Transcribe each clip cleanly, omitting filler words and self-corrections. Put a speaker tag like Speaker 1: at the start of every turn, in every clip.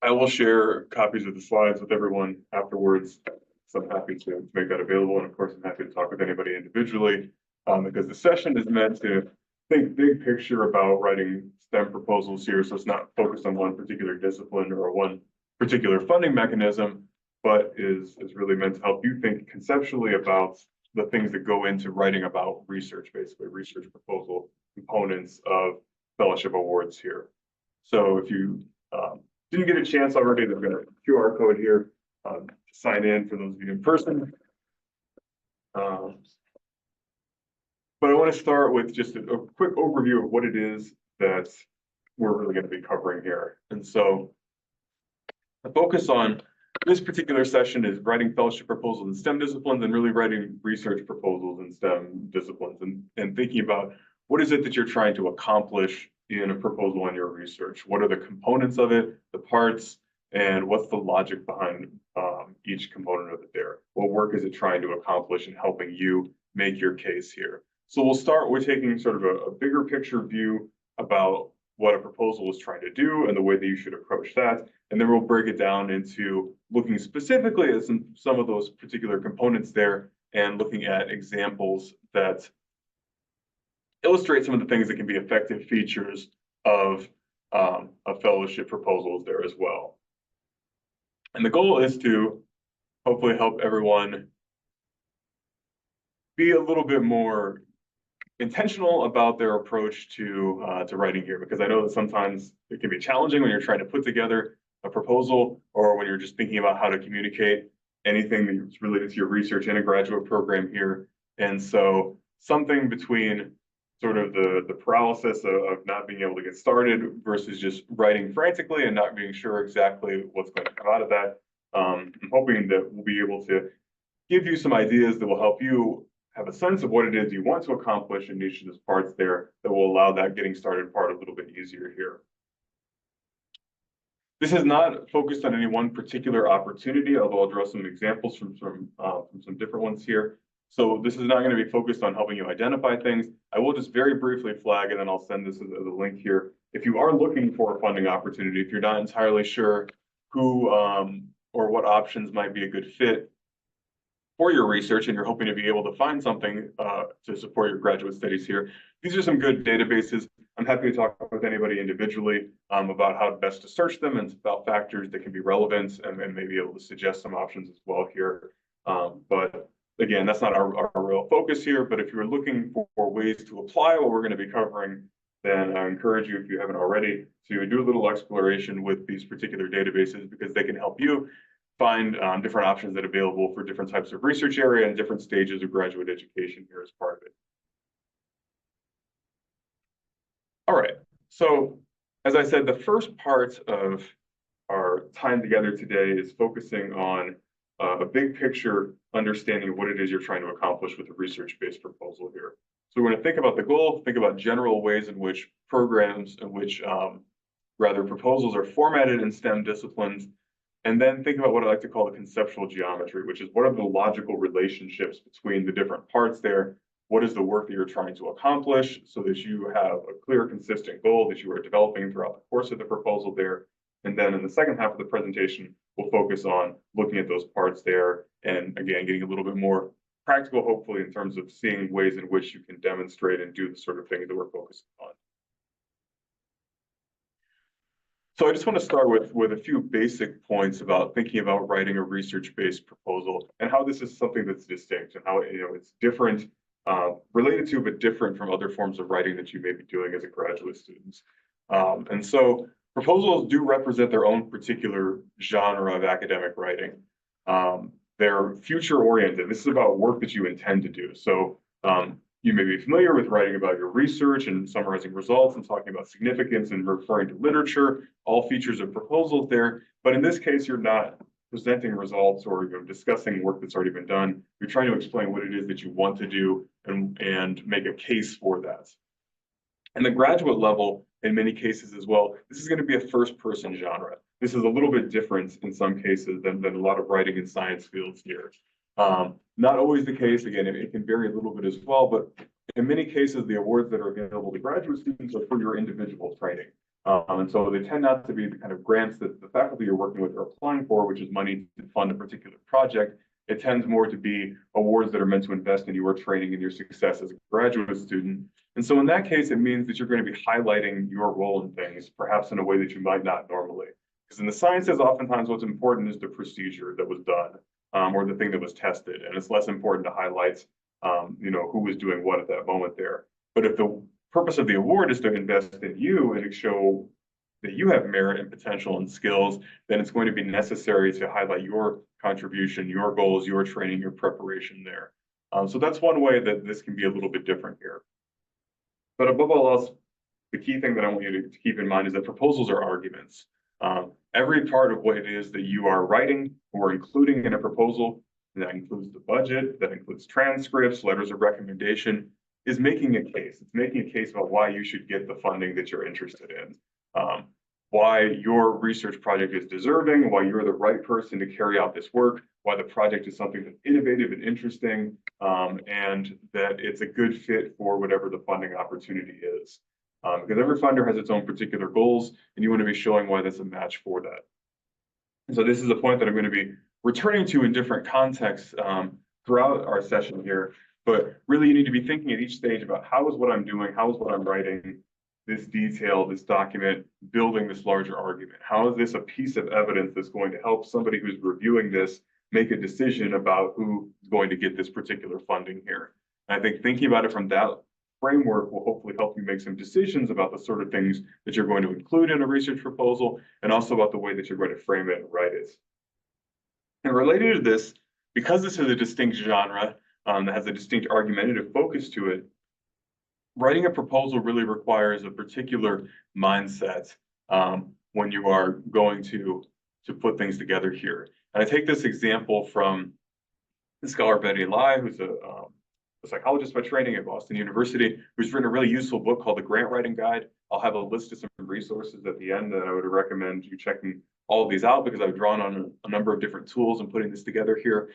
Speaker 1: I will share copies of the slides with everyone afterwards. So I'm happy to make that available. And of course, I'm happy to talk with anybody individually because the session is meant to think big picture about writing STEM proposals here. So it's not focused on one particular discipline or one particular funding mechanism, but is really meant to help you think conceptually about the things that go into writing about research, basically research proposal components of fellowship awards here. So if you didn't get a chance already, there's got a QR code here to sign in for those of you in person. But I want to start with just a quick overview of what it is that we're really going to be covering here. And so the focus on this particular session is writing fellowship proposals in STEM disciplines and really writing research proposals in STEM disciplines and thinking about what is it that you're trying to accomplish in a proposal in your research. What are the components of it, the parts, and what's the logic behind each component of it there? What work is it trying to accomplish in helping you make your case here? So we'll start with taking sort of a bigger picture view about what a proposal is trying to do and the way that you should approach that. And then we'll break it down into looking specifically at some of those particular components there and looking at examples that illustrate some of the things that can be effective features of fellowship proposals there as well. And the goal is to hopefully help everyone be a little bit more intentional about their approach to writing here, because I know that sometimes it can be challenging when you're trying to put together a proposal or when you're just thinking about how to communicate anything that's related to your research in a graduate program here. And so something between sort of the paralysis of not being able to get started versus just writing frantically and not being sure exactly what's going to come out of that. I'm hoping that we'll be able to give you some ideas that will help you have a sense of what it is you want to accomplish in each of those parts there that will allow that getting started part a little bit easier here. This is not focused on any one particular opportunity, although I'll draw some examples from some different ones here. So this is not going to be focused on helping you identify things. I will just very briefly flag, and then I'll send this as a link here. If you are looking for a funding opportunity, if you're not entirely sure who or what options might be a good fit for your research and you're hoping to be able to find something to support your graduate studies here, these are some good databases. I'm happy to talk with anybody individually about how best to search them and about factors that can be relevant and maybe able to suggest some options as well here. But again, that's not our real focus here, but if you're looking for ways to apply what we're going to be covering, then I encourage you, if you haven't already, to do a little exploration with these particular databases because they can help you find different options that are available for different types of research area and different stages of graduate education here as part of it. All right, so as I said, the first part of our time together today is focusing on a big picture understanding of what it is you're trying to accomplish with a research-based proposal here. So we're going to think about the goal, think about general ways in which programs, in which rather proposals are formatted in STEM disciplines, and then think about what I like to call the conceptual geometry, which is what are the logical relationships between the different parts there? What is the work that you're trying to accomplish so that you have a clear, consistent goal that you are developing throughout the course of the proposal there? And then in the second half of the presentation, we'll focus on looking at those parts there and again, getting a little bit more practical, hopefully, in terms of seeing ways in which you can demonstrate and do the sort of things that we're focusing on. So I just want to start with a few basic points about thinking about writing a research-based proposal and how this is something that's distinct and how it's different, related to, but different from other forms of writing that you may be doing as a graduate student. And so proposals do represent their own particular genre of academic writing. They're future-oriented. This is about work that you intend to do. So you may be familiar with writing about your research and summarizing results and talking about significance and referring to literature, all features of proposals there. But in this case, you're not presenting results or discussing work that's already been done. You're trying to explain what it is that you want to do and make a case for that. And the graduate level, in many cases as well, this is going to be a first-person genre. This is a little bit different in some cases than a lot of writing in science fields here. Not always the case. Again, it can vary a little bit as well, but in many cases, the awards that are available to graduate students are for your individual training. And so they tend not to be the kind of grants that the faculty you're working with are applying for, which is money to fund a particular project. It tends more to be awards that are meant to invest in your training and your success as a graduate student. And so in that case, it means that you're going to be highlighting your role in things, perhaps in a way that you might not normally. Because in the sciences, oftentimes what's important is the procedure that was done, or the thing that was tested. And it's less important to highlight, who was doing what at that moment there. But if the purpose of the award is to invest in you and show that you have merit and potential and skills, then it's going to be necessary to highlight your contribution, your goals, your training, your preparation there. So that's one way that this can be a little bit different here. But above all else, the key thing that I want you to keep in mind is that proposals are arguments. Every part of what it is that you are writing or including in a proposal, and that includes the budget, that includes transcripts, letters of recommendation, is making a case. It's making a case about why you should get the funding that you're interested in, why your research project is deserving, why you're the right person to carry out this work, why the project is something that's innovative and interesting, and that it's a good fit for whatever the funding opportunity is. Because every funder has its own particular goals, and you want to be showing why that's a match for that. And so this is a point that I'm going to be returning to in different contexts throughout our session here. But really, you need to be thinking at each stage about how is what I'm doing, how is what I'm writing, this detail, this document, building this larger argument. How is this a piece of evidence that's going to help somebody who's reviewing this make a decision about who is going to get this particular funding here? And I think thinking about it from that framework will hopefully help you make some decisions about the sort of things that you're going to include in a research proposal, and also about the way that you're going to frame it and write it. And related to this, because this is a distinct genre that has a distinct argumentative focus to it, writing a proposal really requires a particular mindset when you are going to put things together here. And I take this example from the scholar Betty Lai, who's a psychologist by training at Boston University, who's written a really useful book called The Grant Writing Guide. I'll have a list of some resources at the end that I would recommend you checking all of these out, because I've drawn on a number of different tools and putting this together here.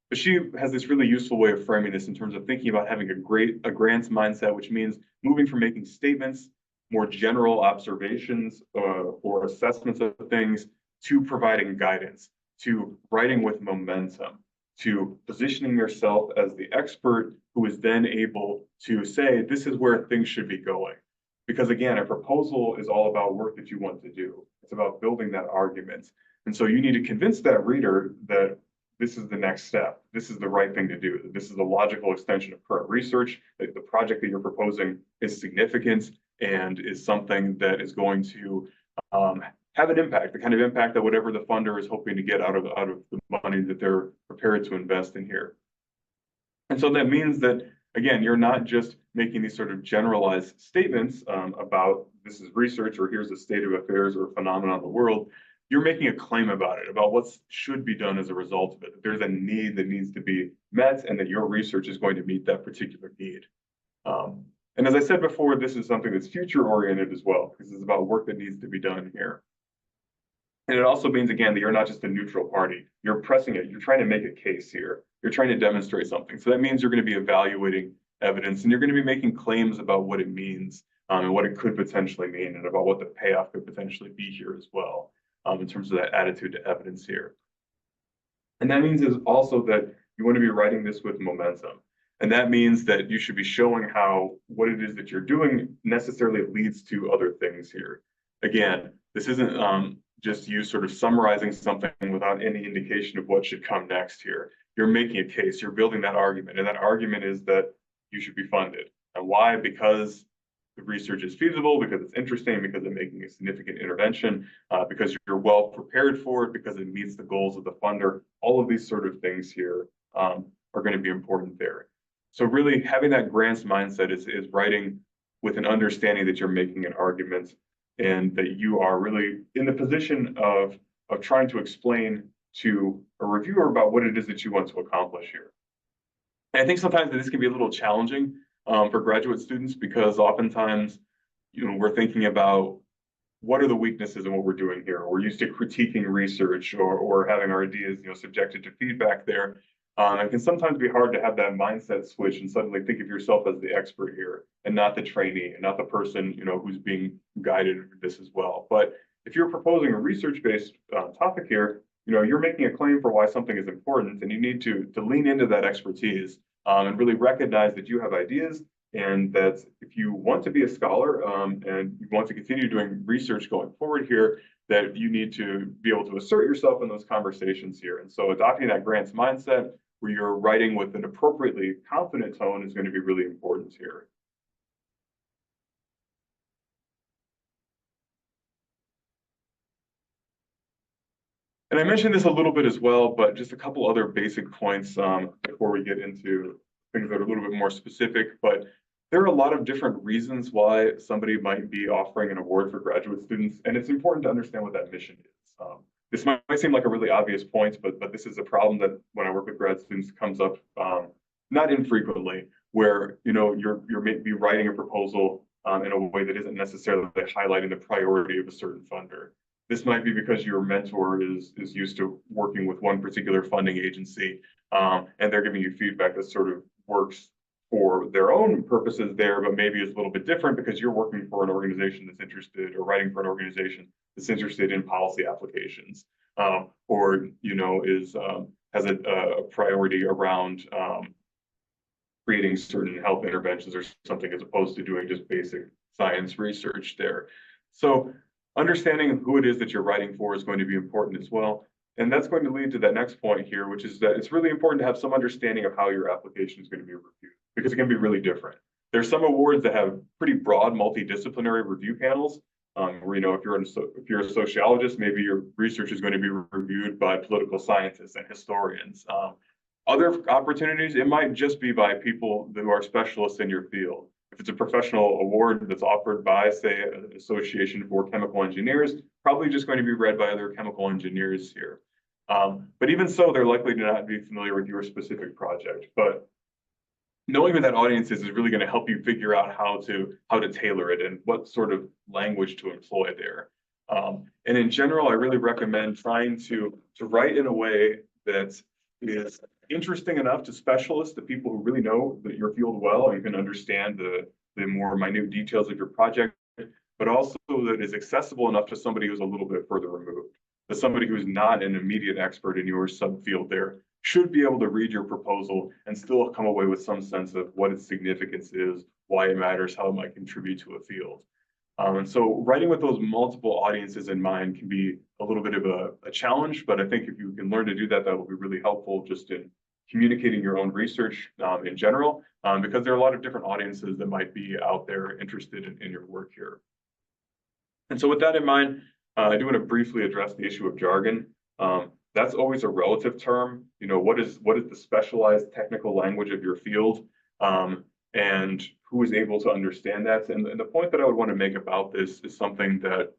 Speaker 1: But she has this really useful way of framing this in terms of thinking about having a grants mindset, which means moving from making statements, more general observations or assessments of things, to providing guidance, to writing with momentum, to positioning yourself as the expert who is then able to say, this is where things should be going. Because again, a proposal is all about work that you want to do. It's about building that argument. And so you need to convince that reader that this is the next step. This is the right thing to do. This is a logical extension of current research, that the project that you're proposing is significant and is something that is going to have an impact, the kind of impact that whatever the funder is hoping to get out of the money that they're prepared to invest in here. And so that means that, again, you're not just making these sort of generalized statements about this is research, or here's the state of affairs or phenomenon of the world. You're making a claim about it, about what should be done as a result of it. There's a need that needs to be met, and that your research is going to meet that particular need. And as I said before, this is something that's future oriented as well, because it's about work that needs to be done here. And it also means, again, that you're not just a neutral party. You're pressing it. You're trying to make a case here. You're trying to demonstrate something. So that means you're going to be evaluating evidence, and you're going to be making claims about what it means and what it could potentially mean, and about what the payoff could potentially be here as well, in terms of that attitude to evidence here. And that means is also that you want to be writing this with momentum. And that means that you should be showing how what it is that you're doing necessarily leads to other things here. Again, this isn't just you sort of summarizing something without any indication of what should come next here. You're making a case, you're building that argument, and that argument is that you should be funded. And why? Because the research is feasible, because it's interesting, because it's making a significant intervention, because you're well prepared for it, because it meets the goals of the funder. All of these sort of things here are going to be important there. So really having that grants mindset is writing with an understanding that you're making an argument, and that you are really in the position of trying to explain to a reviewer about what it is that you want to accomplish here. And I think sometimes this can be a little challenging for graduate students, because oftentimes, we're thinking about what are the weaknesses in what we're doing here. We're used to critiquing research or having our ideas, subjected to feedback there. It can sometimes be hard to have that mindset switch and suddenly think of yourself as the expert here and not the trainee and not the person, who's being guided through this as well. But if you're proposing a research-based topic here, you're making a claim for why something is important, and you need to lean into that expertise and really recognize that you have ideas, and that if you want to be a scholar and you want to continue doing research going forward here, that you need to be able to assert yourself in those conversations here. And so adopting that grants mindset where you're writing with an appropriately confident tone is going to be really important here. And I mentioned this a little bit as well, but just a couple other basic points before we get into things that are a little bit more specific. But there are a lot of different reasons why somebody might be offering an award for graduate students, and it's important to understand what that mission is. This might seem like a really obvious point, but this is a problem that when I work with grad students comes up not infrequently, where you're maybe writing a proposal in a way that isn't necessarily highlighting the priority of a certain funder. This might be because your mentor is used to working with one particular funding agency, and they're giving you feedback that sort of works for their own purposes there, but maybe is a little bit different because you're working for an organization that's interested, or writing for an organization that's interested in policy applications, or has a priority around creating certain health interventions or something, as opposed to doing just basic science research there. So understanding who it is that you're writing for is going to be important as well. And that's going to lead to that next point here, which is that it's really important to have some understanding of how your application is going to be reviewed, because it can be really different. There's some awards that have pretty broad multidisciplinary review panels, where, if you're a sociologist, maybe your research is going to be reviewed by political scientists and historians. Other opportunities, it might just be by people who are specialists in your field. If it's a professional award that's offered by, say, an association for chemical engineers, probably just going to be read by other chemical engineers here. But even so, they're likely to not be familiar with your specific project. But knowing who that audience is really going to help you figure out how to tailor it and what sort of language to employ there. And in general, I really recommend trying to write in a way that is interesting enough to specialists, the people who really know your field well and can understand the more minute details of your project, but also that is accessible enough to somebody who's a little bit further removed. That somebody who's not an immediate expert in your subfield there should be able to read your proposal and still come away with some sense of what its significance is, why it matters, how it might contribute to a field. And so writing with those multiple audiences in mind can be a little bit of a challenge, but I think if you can learn to do that, that will be really helpful just in communicating your own research in general, because there are a lot of different audiences that might be out there interested in your work here. And so with that in mind, I do want to briefly address the issue of jargon. That's always a relative term. What is the specialized technical language of your field? And who is able to understand that? And the point that I would want to make about this is something that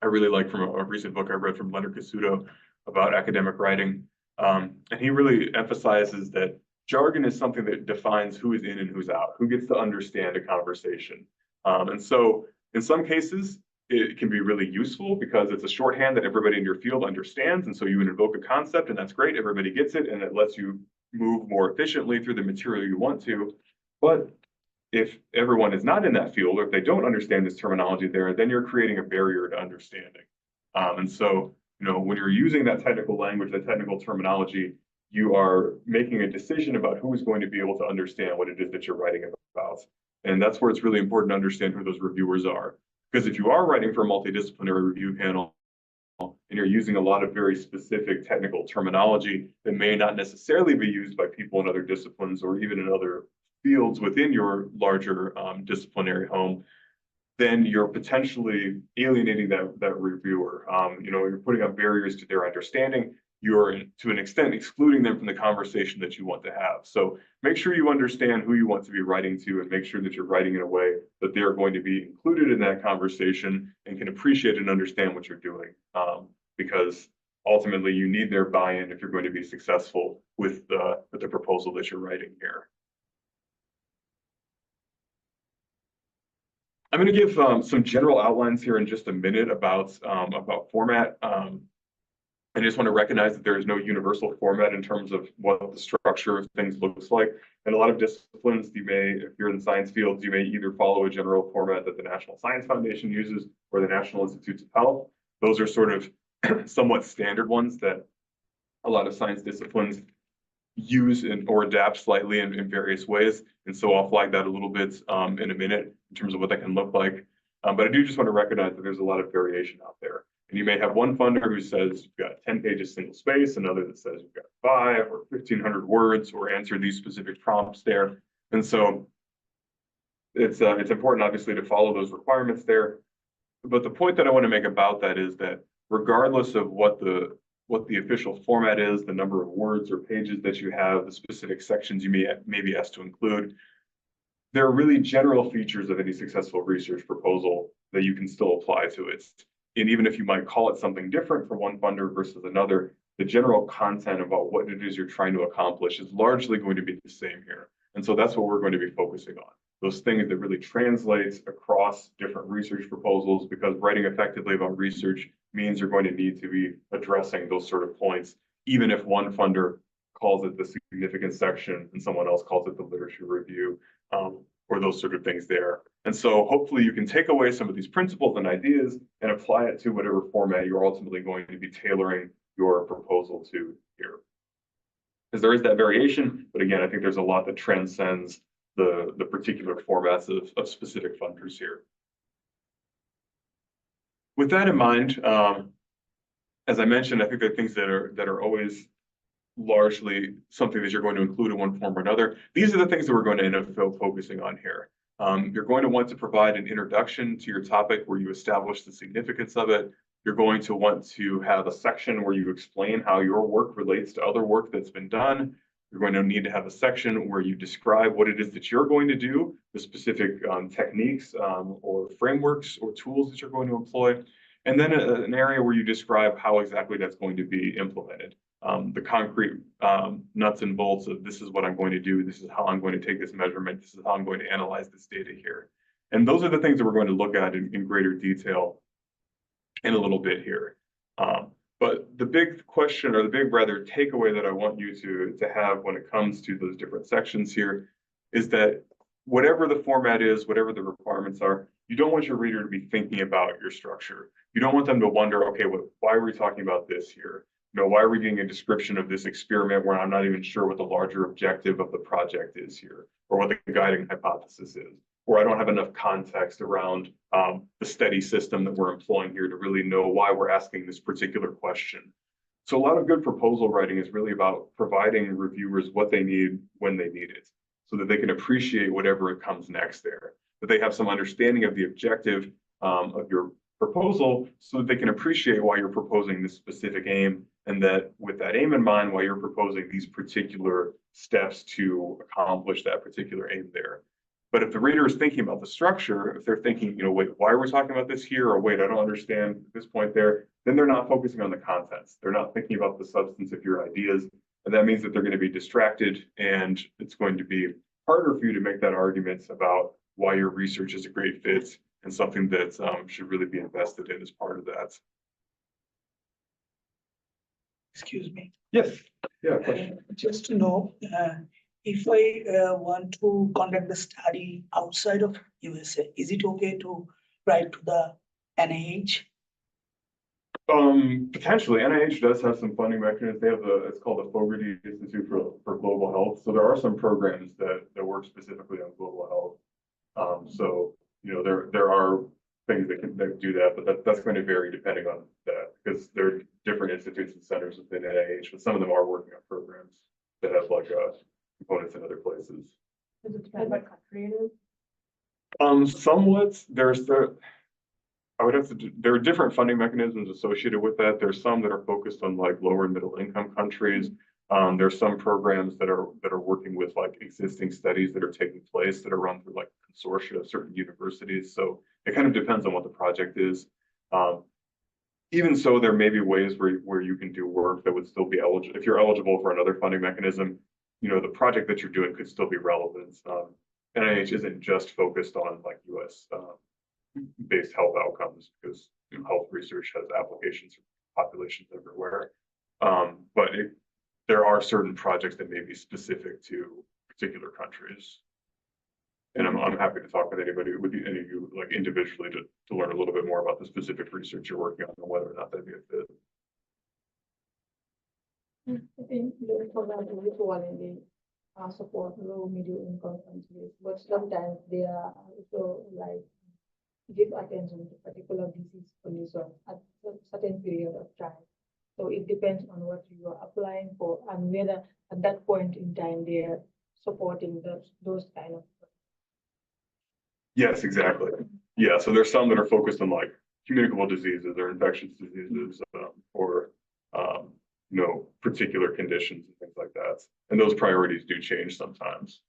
Speaker 1: I really like from a recent book I read from Leonard Cassuto about academic writing. And he really emphasizes that jargon is something that defines who is in and who's out, who gets to understand a conversation. And so in some cases, it can be really useful because it's a shorthand that everybody in your field understands. And so you invoke a concept, and that's great. Everybody gets it, and it lets you move more efficiently through the material you want to. But if everyone is not in that field, or if they don't understand this terminology there, then you're creating a barrier to understanding. And so, when you're using that technical language, that technical terminology, you are making a decision about who is going to be able to understand what it is that you're writing about. And that's where it's really important to understand who those reviewers are. Because if you are writing for a multidisciplinary review panel, and you're using a lot of very specific technical terminology that may not necessarily be used by people in other disciplines or even in other fields within your larger disciplinary home, then you're potentially alienating that reviewer. You're putting up barriers to their understanding. You're, to an extent, excluding them from the conversation that you want to have. So make sure you understand who you want to be writing to, and make sure that you're writing in a way that they're going to be included in that conversation and can appreciate and understand what you're doing. Because ultimately, you need their buy-in if you're going to be successful with the proposal that you're writing here. I'm going to give some general outlines here in just a minute about format. I just want to recognize that there is no universal format in terms of what the structure of things looks like. And a lot of disciplines, you may, if you're in the science fields, you may either follow a general format that the National Science Foundation uses or the National Institutes of Health. Those are sort of somewhat standard ones that a lot of science disciplines use or adapt slightly in various ways. And so I'll flag that a little bit in a minute in terms of what that can look like. But I do just want to recognize that there's a lot of variation out there. And you may have one funder who says you've got 10 pages single space, another that says you've got 5 or 1,500 words or answer these specific prompts there. And so it's important, obviously, to follow those requirements there. But the point that I want to make about that is that regardless of what the official format is, the number of words or pages that you have, the specific sections you may be asked to include, there are really general features of any successful research proposal that you can still apply to it. And even if you might call it something different for one funder versus another, the general content about what it is you're trying to accomplish is largely going to be the same here. And so that's what we're going to be focusing on. Those things that really translates across different research proposals, because writing effectively about research means you're going to need to be addressing those sort of points, even if one funder calls it the significant section and someone else calls it the literature review, or those sort of things there. And so hopefully you can take away some of these principles and ideas and apply it to whatever format you're ultimately going to be tailoring your proposal to here. Because there is that variation, but again, I think there's a lot that transcends the particular formats of specific funders here. With that in mind, as I mentioned, I think there are things that are always largely something that you're going to include in one form or another. These are the things that we're going to end up focusing on here. You're going to want to provide an introduction to your topic where you establish the significance of it. You're going to want to have a section where you explain how your work relates to other work that's been done. You're going to need to have a section where you describe what it is that you're going to do, the specific techniques or frameworks or tools that you're going to employ, and then an area where you describe how exactly that's going to be implemented. The concrete nuts and bolts of this is what I'm going to do, this is how I'm going to take this measurement, this is how I'm going to analyze this data here. And those are the things that we're going to look at in greater detail in a little bit here. But the big question, or the big rather takeaway that I want you to have when it comes to those different sections here is that whatever the format is, whatever the requirements are, you don't want your reader to be thinking about your structure. You don't want them to wonder, okay, why are we talking about this here? You know, why are we getting a description of this experiment where I'm not even sure what the larger objective of the project is here, or what the guiding hypothesis is, or I don't have enough context around the study system that we're employing here to really know why we're asking this particular question. So a lot of good proposal writing is really about providing reviewers what they need when they need it, so that they can appreciate whatever it comes next there, that they have some understanding of the objective of your proposal, so that they can appreciate why you're proposing this specific aim, and that with that aim in mind, why you're proposing these particular steps to accomplish that particular aim there. But if the reader is thinking about the structure, if they're thinking, you know, wait, why are we talking about this here? Or wait, I don't understand at this point there, then they're not focusing on the contents. They're not thinking about the substance of your ideas. And that means that they're going to be distracted, and it's going to be harder for you to make that argument about why your research is a great fit and something that should really be invested in as part of that.
Speaker 2: Excuse me.
Speaker 1: Yes. Yeah. Question.
Speaker 2: Just to know, if I want to conduct the study outside of USA, is it okay to write to the NIH?
Speaker 1: Potentially, NIH does have some funding mechanisms. They have it's called the Fogarty Institute for Global Health. So there are some programs that work specifically on global health. So you know there are things that do that, but that's going to vary depending on that, because there are different institutes and centers within NIH, but some of them are working on programs that have like components in other places.
Speaker 3: Does it depend what country it is?
Speaker 1: Somewhat. I would have to. There are different funding mechanisms associated with that. There's some that are focused on like lower and middle income countries. There's some programs that are working with like existing studies that are taking place that are run through like consortia of certain universities. So it kind of depends on what the project is. Even so, there may be ways where you can do work that would still be eligible. If you're eligible for another funding mechanism, you know, the project that you're doing could still be relevant. NIH isn't just focused on like US based health outcomes, because you know, health research has applications for populations everywhere. There are certain projects that may be specific to particular countries. And I'm happy to talk with anybody, with any of you, like individually to learn a little bit more about the specific research you're working on and whether or not that'd be a fit.
Speaker 3: I think the program is usually they support low middle income countries, but sometimes they are also like give attention to particular disease condition at a certain period of time. So it depends on what you are applying for and whether at that point in time they are supporting those kind of.
Speaker 1: Yes, exactly. Yeah, so there's some that are focused on like communicable diseases or infectious diseases, or particular conditions and things like that. And those priorities do change sometimes.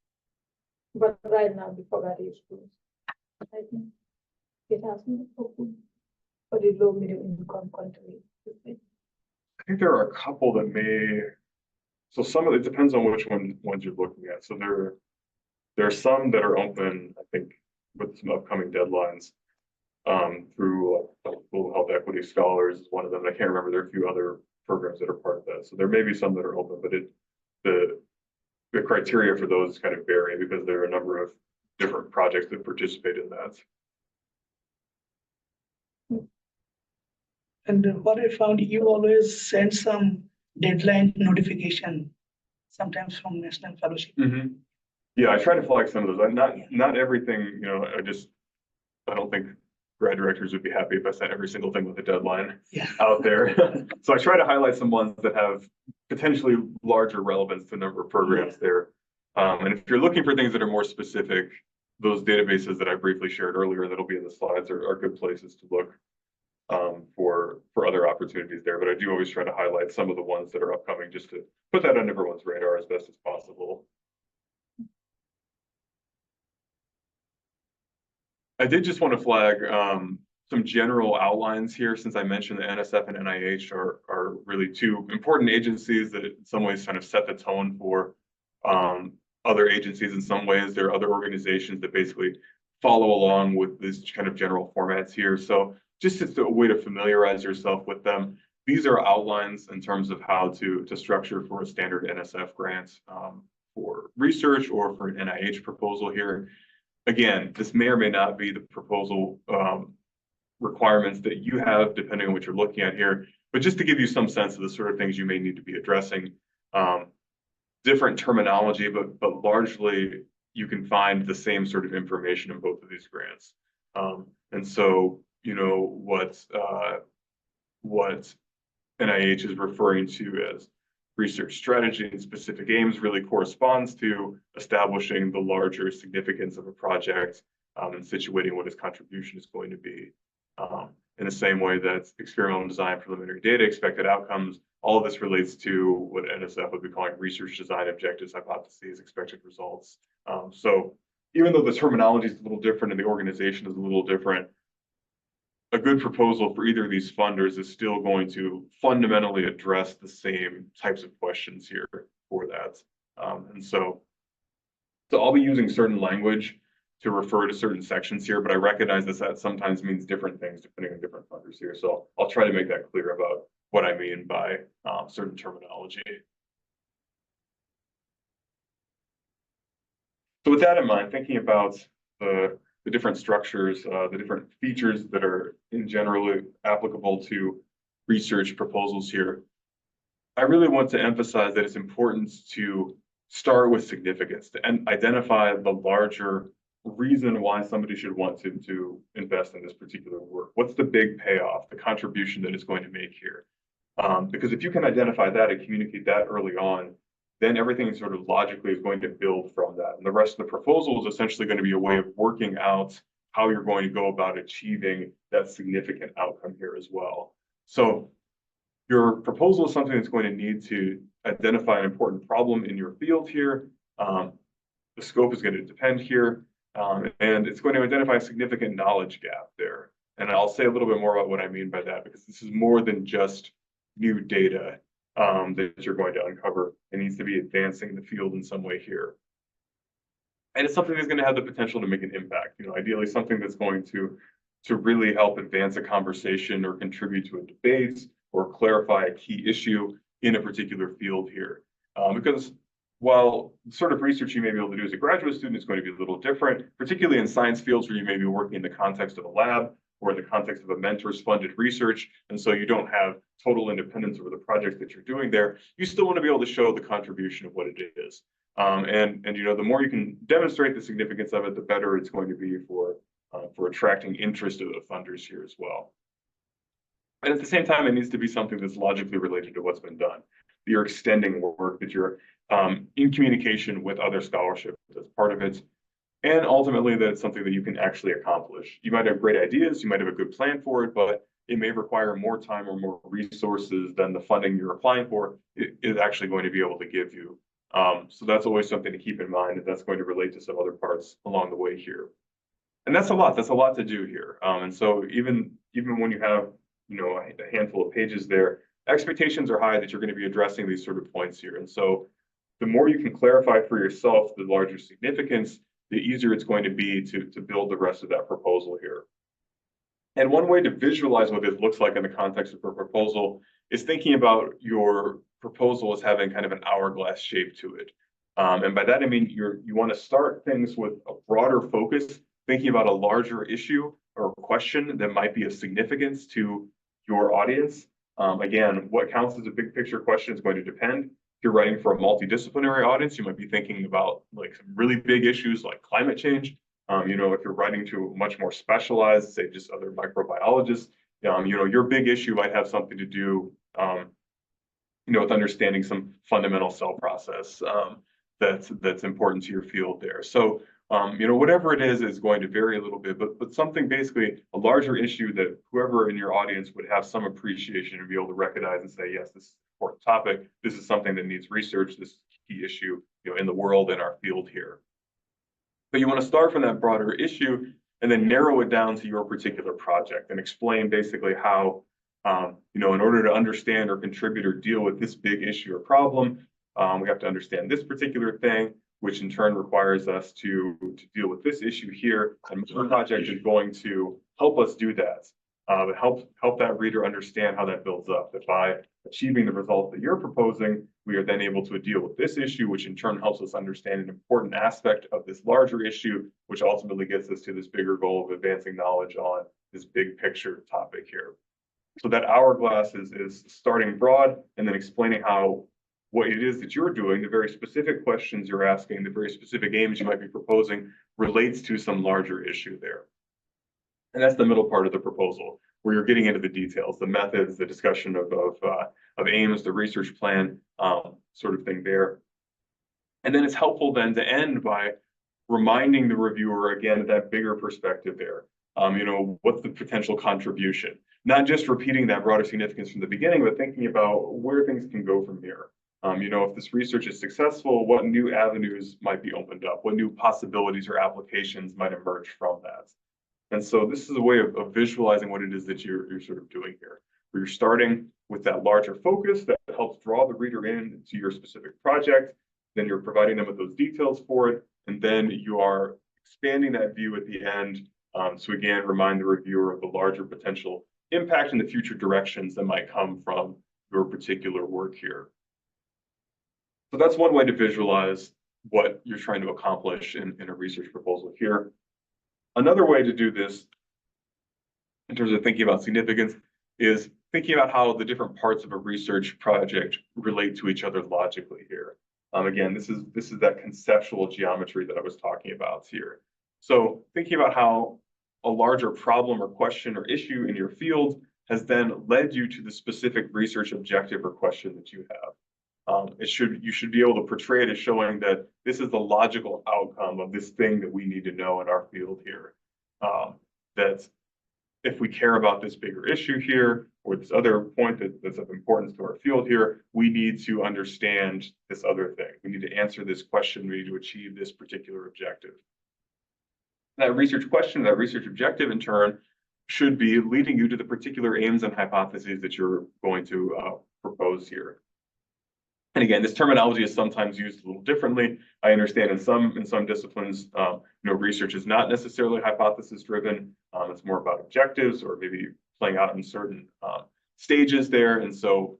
Speaker 3: But right now, the poverty is close. I think it has been open for the low middle income countries.
Speaker 1: I think there are a couple that may, so some of it depends on which ones you're looking at. So there are some that are open, I think, with some upcoming deadlines, through Global Health Equity Scholars is one of them. I can't remember. There are a few other programs that are part of that. So there may be some that are open, but the criteria for those kind of vary because there are a number of different projects that participate in that.
Speaker 2: And what I found, you always send some deadline notification, sometimes from National Fellowship.
Speaker 1: Yeah, I try to flag some of those. Not everything, I don't think grad directors would be happy if I sent every single thing with a deadline out there. So I try to highlight some ones that have potentially larger relevance to a number of programs there. And if you're looking for things that are more specific, those databases that I briefly shared earlier that'll be in the slides are good places to look for other opportunities there. But I do always try to highlight some of the ones that are upcoming just to put that on everyone's radar as best as possible. I did just want to flag some general outlines here, since I mentioned the NSF and NIH are really two important agencies that in some ways kind of set the tone for other agencies. In some ways, there are other organizations that basically follow along with this kind of general formats here. So just as a way to familiarize yourself with them, these are outlines in terms of how to structure for a standard NSF grant for research or for an NIH proposal here. Again, this may or may not be the proposal requirements that you have, depending on what you're looking at here. But just to give you some sense of the sort of things you may need to be addressing, different terminology, but largely you can find the same sort of information in both of these grants. And so, what NIH is referring to as research strategy and specific aims really corresponds to establishing the larger significance of a project and situating what its contribution is going to be. In the same way that experimental design, preliminary data, expected outcomes, all of this relates to what NSF would be calling research design objectives, hypotheses, expected results. So even though the terminology is a little different and the organization is a little different, a good proposal for either of these funders is still going to fundamentally address the same types of questions here for that. And so I'll be using certain language to refer to certain sections here, but I recognize that sometimes means different things depending on different funders here. So I'll try to make that clear about what I mean by certain terminology. So with that in mind, thinking about the different structures, the different features that are in generally applicable to research proposals here, I really want to emphasize that it's important to start with significance and identify the larger reason why somebody should want to invest in this particular work. What's the big payoff, the contribution that it's going to make here? Because if you can identify that and communicate that early on, then everything sort of logically is going to build from that. And the rest of the proposal is essentially going to be a way of working out how you're going to go about achieving that significant outcome here as well. So your proposal is something that's going to need to identify an important problem in your field here. The scope is going to depend here, and it's going to identify a significant knowledge gap there. And I'll say a little bit more about what I mean by that, because this is more than just new data that you're going to uncover. It needs to be advancing the field in some way here. And it's something that's going to have the potential to make an impact, ideally something that's going to really help advance a conversation or contribute to a debate or clarify a key issue. in a particular field here. Because while the sort of research you may be able to do as a graduate student is going to be a little different, particularly in science fields where you may be working in the context of a lab or in the context of a mentor's funded research, and so you don't have total independence over the projects that you're doing there, you still want to be able to show the contribution of what it is. And you know, the more you can demonstrate the significance of it, the better it's going to be for attracting interest of the funders here as well. And at the same time, it needs to be something that's logically related to what's been done. You're extending work, that you're in communication with other scholarship as part of it. And ultimately, that it's something that you can actually accomplish. You might have great ideas, you might have a good plan for it, but it may require more time or more resources than the funding you're applying for is actually going to be able to give you. So that's always something to keep in mind, and that's going to relate to some other parts along the way here. And that's a lot to do here. And so even when you have, you know, a handful of pages there, expectations are high that you're going to be addressing these sort of points here. And so the more you can clarify for yourself the larger significance, the easier it's going to be to build the rest of that proposal here. And one way to visualize what this looks like in the context of a proposal is thinking about your proposal as having kind of an hourglass shape to it. And by that, I mean, you want to start things with a broader focus, thinking about a larger issue or question that might be of significance to your audience. Again, what counts as a big picture question is going to depend. If you're writing for a multidisciplinary audience, you might be thinking about like some really big issues like climate change. You know, if you're writing to much more specialized, say just other microbiologists, you know, your big issue might have something to do, you know, with understanding some fundamental cell process that's important to your field there. So, you know, whatever it is going to vary a little bit, but something basically a larger issue that whoever in your audience would have some appreciation and be able to recognize and say, yes, this is an important topic. This is something that needs research. This is a key issue, you know, in the world, in our field here. But you want to start from that broader issue and then narrow it down to your particular project and explain basically how, you know, in order to understand or contribute or deal with this big issue or problem, we have to understand this particular thing, which in turn requires us to deal with this issue here. And my project is going to help us do that. Help that reader understand how that builds up. That by achieving the result that you're proposing, we are then able to deal with this issue, which in turn helps us understand an important aspect of this larger issue, which ultimately gets us to this bigger goal of advancing knowledge on this big picture topic here. So that hourglass is starting broad and then explaining how what it is that you're doing, the very specific questions you're asking, the very specific aims you might be proposing relates to some larger issue there. And that's the middle part of the proposal, where you're getting into the details, the methods, the discussion of aims, the research plan, sort of thing there. And then it's helpful then to end by reminding the reviewer again that bigger perspective there. You know, what's the potential contribution? Not just repeating that broader significance from the beginning, but thinking about where things can go from here. You know, if this research is successful, what new avenues might be opened up? What new possibilities or applications might emerge from that? And so this is a way of visualizing what it is that you're sort of doing here, where you're starting with that larger focus that helps draw the reader in to your specific project. Then you're providing them with those details for it. And then you are expanding that view at the end to again, remind the reviewer of the larger potential impact and the future directions that might come from your particular work here. So that's one way to visualize what you're trying to accomplish in a research proposal here. Another way to do this, in terms of thinking about significance, is thinking about how the different parts of a research project relate to each other logically here. Again, this is that conceptual geometry that I was talking about here. So thinking about how a larger problem or question or issue in your field has then led you to the specific research objective or question that you have. You should be able to portray it as showing that this is the logical outcome of this thing that we need to know in our field here. That if we care about this bigger issue here, or this other point that's of importance to our field here, we need to understand this other thing. We need to answer this question. We need to achieve this particular objective. That research question, that research objective in turn, should be leading you to the particular aims and hypotheses that you're going to propose here. And again, this terminology is sometimes used a little differently. I understand in some disciplines, you know, research is not necessarily hypothesis driven. It's more about objectives or maybe playing out in certain stages there. And so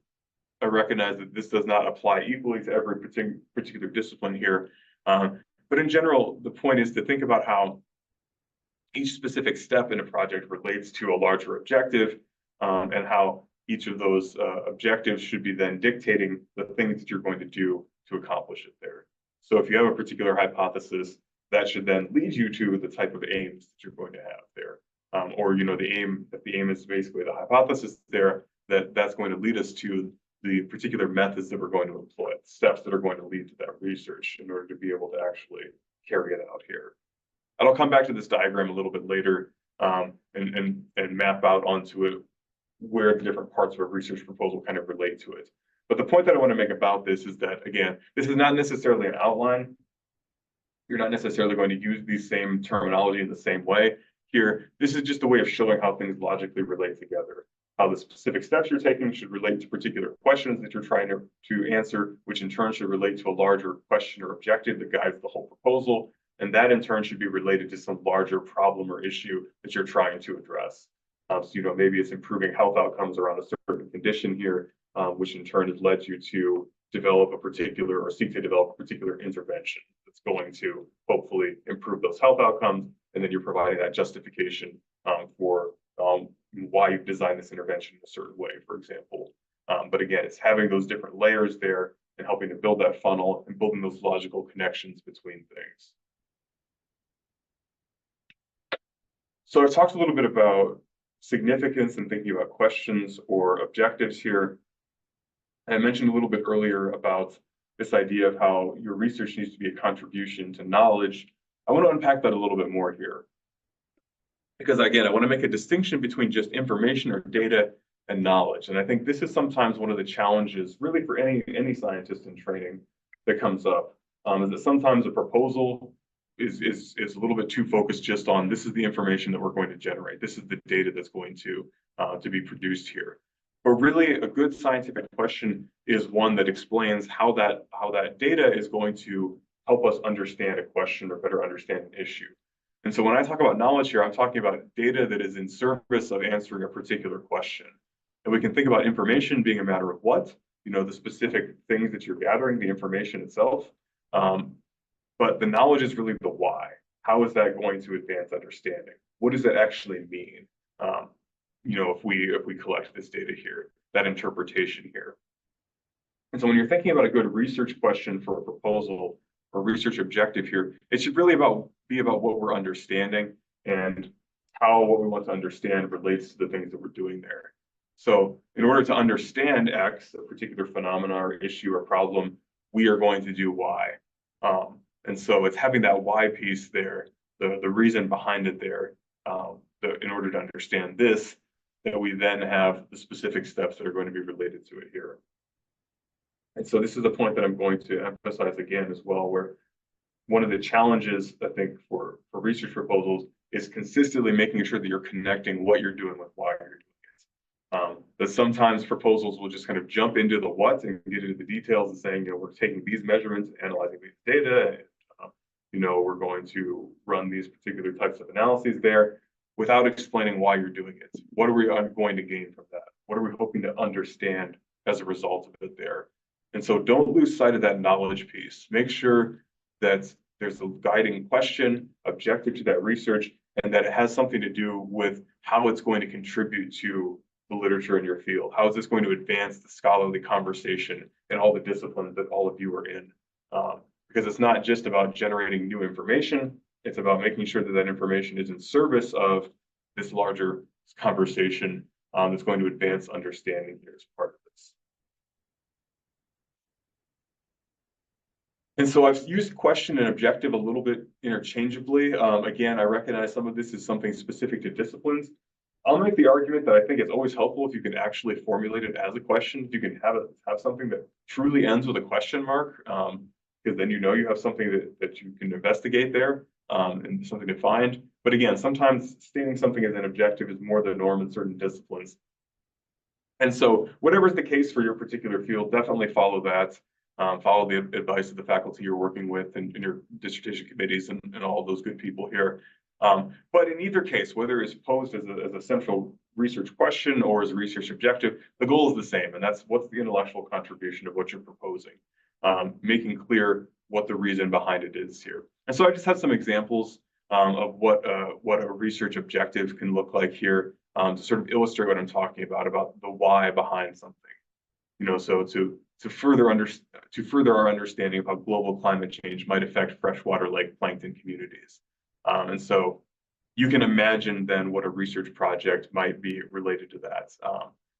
Speaker 1: I recognize that this does not apply equally to every particular discipline here. But in general, the point is to think about how each specific step in a project relates to a larger objective, and how each of those objectives should be then dictating the things that you're going to do to accomplish it there. So if you have a particular hypothesis, that should then lead you to the type of aims that you're going to have there. Or, you know, if the aim is basically the hypothesis there, that's going to lead us to the particular methods that we're going to employ, steps that are going to lead to that research in order to be able to actually carry it out here. And I'll come back to this diagram a little bit later, and map out onto it where the different parts of a research proposal kind of relate to it. But the point that I want to make about this is that, again, this is not necessarily an outline. You're not necessarily going to use these same terminology in the same way here. This is just a way of showing how things logically relate together, how the specific steps you're taking should relate to particular questions that you're trying to answer, which in turn should relate to a larger question or objective that guides the whole proposal. And that in turn should be related to some larger problem or issue that you're trying to address. So, you know, maybe it's improving health outcomes around a certain condition here, which in turn has led you to develop a particular or seek to develop a particular intervention that's going to hopefully improve those health outcomes. And then you're providing that justification for why you've designed this intervention in a certain way, for example. But again, it's having those different layers there and helping to build that funnel and building those logical connections between things. So I've talked a little bit about significance and thinking about questions or objectives here. And I mentioned a little bit earlier about this idea of how your research needs to be a contribution to knowledge. I want to unpack that a little bit more here. Because again, I want to make a distinction between just information or data and knowledge. And I think this is sometimes one of the challenges really for any scientist in training that comes up, is that sometimes a proposal is a little bit too focused just on this is the information that we're going to generate. This is the data that's going to be produced here. But really a good scientific question is one that explains how that data is going to help us understand a question or better understand an issue. And so when I talk about knowledge here, I'm talking about data that is in service of answering a particular question. And we can think about information being a matter of what, you know, the specific things that you're gathering, the information itself. But the knowledge is really the why. How is that going to advance understanding? What does that actually mean? You know, if we collect this data here, that interpretation here. And so when you're thinking about a good research question for a proposal or research objective here, it should really be about what we're understanding and how what we want to understand relates to the things that we're doing there. So in order to understand X, a particular phenomenon or issue or problem, we are going to do Y. And so it's having that why piece there, the reason behind it there, in order to understand this, that we then have the specific steps that are going to be related to it here. And so this is the point that I'm going to emphasize again as well, where one of the challenges, I think, for research proposals is consistently making sure that you're connecting what you're doing with why you're doing it. That sometimes proposals will just kind of jump into the what and get into the details and saying, you know, we're taking these measurements, analyzing these data, and, you know, we're going to run these particular types of analyses there without explaining why you're doing it. What are we going to gain from that? What are we hoping to understand as a result of it there? And so don't lose sight of that knowledge piece. Make sure that there's a guiding question, objective to that research, and that it has something to do with how it's going to contribute to the literature in your field. How is this going to advance the scholarly conversation in all the disciplines that all of you are in? Because it's not just about generating new information, it's about making sure that that information is in service of this larger conversation that's going to advance understanding here as part of this. And so I've used question and objective a little bit interchangeably. Again, I recognize some of this is something specific to disciplines. I'll make the argument that I think it's always helpful if you can actually formulate it as a question. If you can have something that truly ends with a question mark, because then you know you have something that you can investigate there and something to find. But again, sometimes stating something as an objective is more the norm in certain disciplines. And so whatever's the case for your particular field, definitely follow that. Follow the advice of the faculty you're working with and your dissertation committees and all those good people here. But in either case, whether it's posed as a central research question or as a research objective, the goal is the same, and that's what's the intellectual contribution of what you're proposing, making clear what the reason behind it is here. And so I just have some examples of what a research objective can look like here to sort of illustrate what I'm talking about the why behind something. You know, so to further our understanding of how global climate change might affect freshwater lake plankton communities. And so you can imagine then what a research project might be related to that.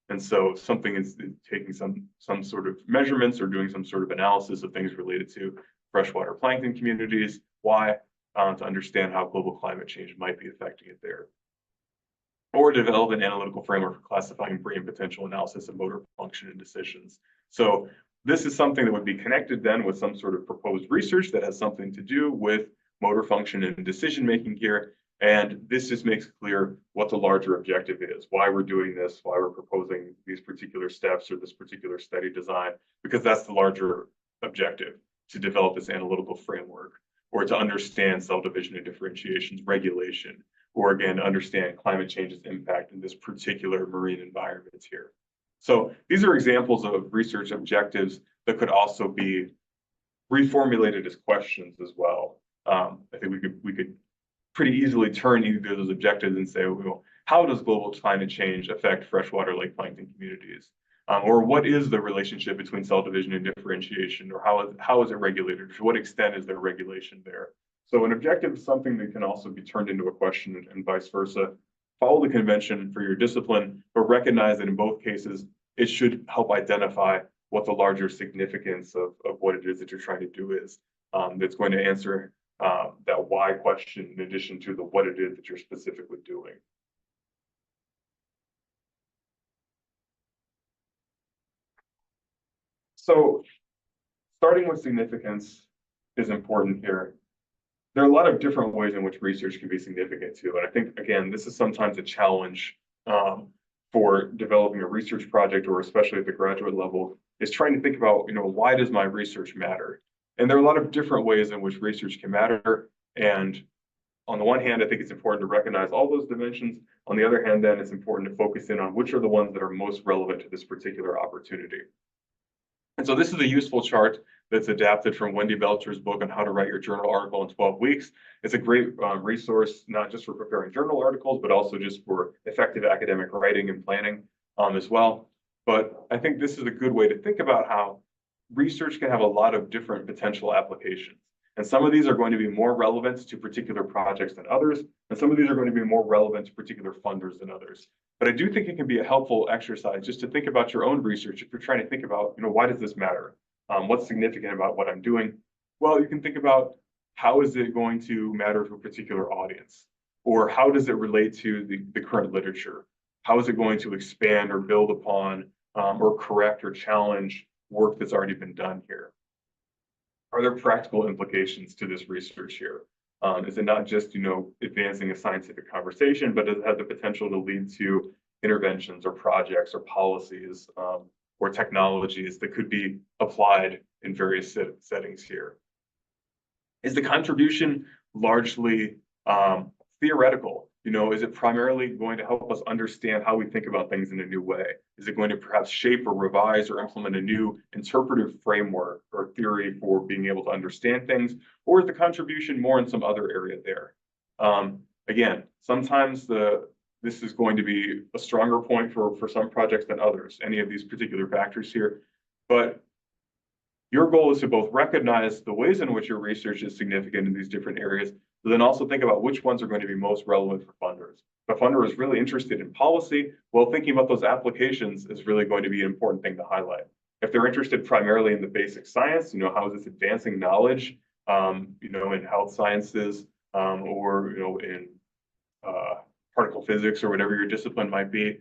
Speaker 1: And so something is taking some sort of measurements or doing some sort of analysis of things related to freshwater plankton communities. Why? To understand how global climate change might be affecting it there. Or develop an analytical framework for classifying brain potential analysis of motor function and decisions. So this is something that would be connected then with some sort of proposed research that has something to do with motor function and decision making here. And this just makes clear what the larger objective is, why we're doing this, why we're proposing these particular steps or this particular study design, because that's the larger objective, to develop this analytical framework or to understand cell division and differentiation's regulation, or again, understand climate change's impact in this particular marine environment here. So these are examples of research objectives that could also be reformulated as questions as well. I think we could pretty easily turn either of those objectives and say, well, how does global climate change affect freshwater lake plankton communities? Or what is the relationship between cell division and differentiation, or how is it regulated? To what extent is there regulation there? So an objective is something that can also be turned into a question and vice versa. Follow the convention for your discipline, but recognize that in both cases, it should help identify what the larger significance of what it is that you're trying to do is. That's going to answer that why question in addition to the what it is that you're specifically doing. So starting with significance is important here. There are a lot of different ways in which research can be significant too. And I think, again, this is sometimes a challenge for developing a research project, or especially at the graduate level, is trying to think about, you know, why does my research matter? And there are a lot of different ways in which research can matter. And on the one hand, I think it's important to recognize all those dimensions. On the other hand, then it's important to focus in on which are the ones that are most relevant to this particular opportunity. And so this is a useful chart that's adapted from Wendy Belcher's book on how to write your journal article in 12 weeks. It's a great resource, not just for preparing journal articles, but also just for effective academic writing and planning as well. But I think this is a good way to think about how research can have a lot of different potential applications. And some of these are going to be more relevant to particular projects than others, and some of these are going to be more relevant to particular funders than others. But I do think it can be a helpful exercise just to think about your own research. If you're trying to think about, you know, why does this matter? What's significant about what I'm doing? Well, you can think about how is it going to matter to a particular audience? Or how does it relate to the current literature? How is it going to expand or build upon or correct or challenge work that's already been done here? Are there practical implications to this research here? Is it not just, you know, advancing a scientific conversation, but does it have the potential to lead to interventions or projects or policies or technologies that could be applied in various settings here? Is the contribution largely theoretical? You know, is it primarily going to help us understand how we think about things in a new way? Is it going to perhaps shape or revise or implement a new interpretive framework or theory for being able to understand things? Or is the contribution more in some other area there? Again, sometimes this is going to be a stronger point for some projects than others, any of these particular factors here. But your goal is to both recognize the ways in which your research is significant in these different areas, but then also think about which ones are going to be most relevant for funders. If a funder is really interested in policy, well, thinking about those applications is really going to be an important thing to highlight. If they're interested primarily in the basic science, you know, how is this advancing knowledge, you know, in health sciences or, you know, in particle physics or whatever your discipline might be,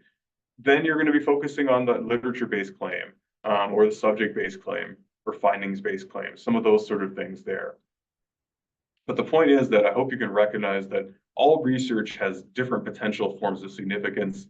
Speaker 1: then you're going to be focusing on the literature-based claim or the subject-based claim or findings-based claims, some of those sort of things there. But the point is that I hope you can recognize that all research has different potential forms of significance.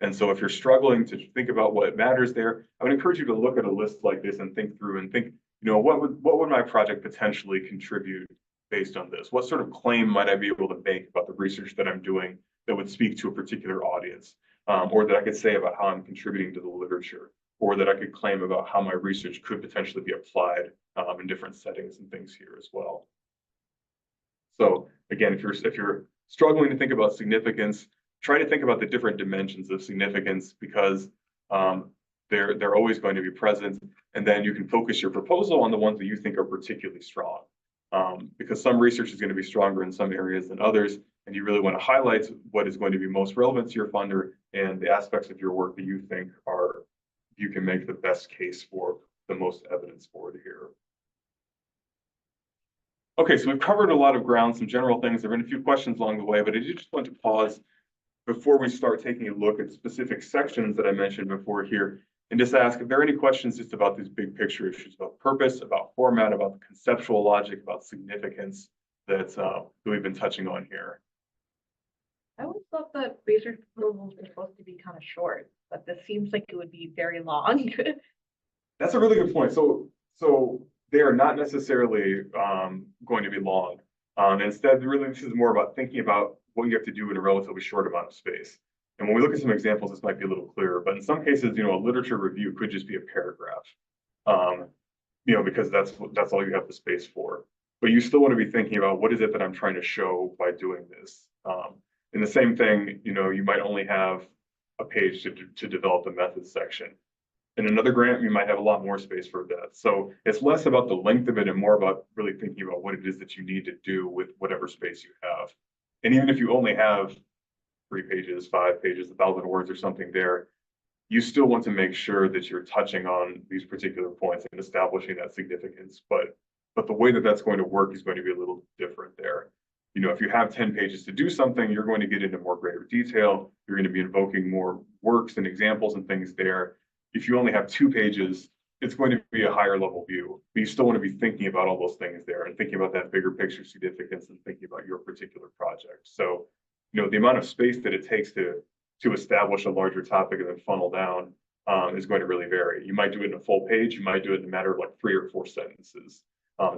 Speaker 1: And so if you're struggling to think about what matters there, I would encourage you to look at a list like this and think through and think, you know, what would my project potentially contribute based on this? What sort of claim might I be able to make about the research that I'm doing that would speak to a particular audience? or that I could say about how I'm contributing to the literature, or that I could claim about how my research could potentially be applied in different settings and things here as well. So again, if you're struggling to think about significance, try to think about the different dimensions of significance, because they're always going to be present, and then you can focus your proposal on the ones that you think are particularly strong. Because some research is going to be stronger in some areas than others, and you really want to highlight what is going to be most relevant to your funder and the aspects of your work that you think you can make the best case for the most evidence for it here. Okay, so we've covered a lot of ground, some general things. There have been a few questions along the way, but I did just want to pause before we start taking a look at specific sections that I mentioned before here, and just ask if there are any questions just about these big picture issues, about purpose, about format, about the conceptual logic, about significance that we've been touching on here.
Speaker 4: I always thought that research proposals were supposed to be kind of short, but this seems like it would be very long.
Speaker 1: That's a really good point. So they are not necessarily going to be long. Instead, really, this is more about thinking about what you have to do in a relatively short amount of space. And when we look at some examples, this might be a little clearer, but in some cases, a literature review could just be a paragraph, because that's all you have the space for. But you still want to be thinking about what is it that I'm trying to show by doing this. And the same thing, you might only have a page to develop the methods section. In another grant, you might have a lot more space for that. So it's less about the length of it and more about really thinking about what it is that you need to do with whatever space you have. And even if you only have 3 pages, 5 pages, 1,000 words or something there, you still want to make sure that you're touching on these particular points and establishing that significance. But the way that that's going to work is going to be a little different there. If you have 10 pages to do something, you're going to get into more greater detail. You're going to be invoking more works and examples and things there. If you only have 2 pages, it's going to be a higher level view, but you still want to be thinking about all those things there and thinking about that bigger picture significance and thinking about your particular project. So, the amount of space that it takes to establish a larger topic and then funnel down is going to really vary. You might do it in a full page. You might do it in a matter of like 3 or 4 sentences,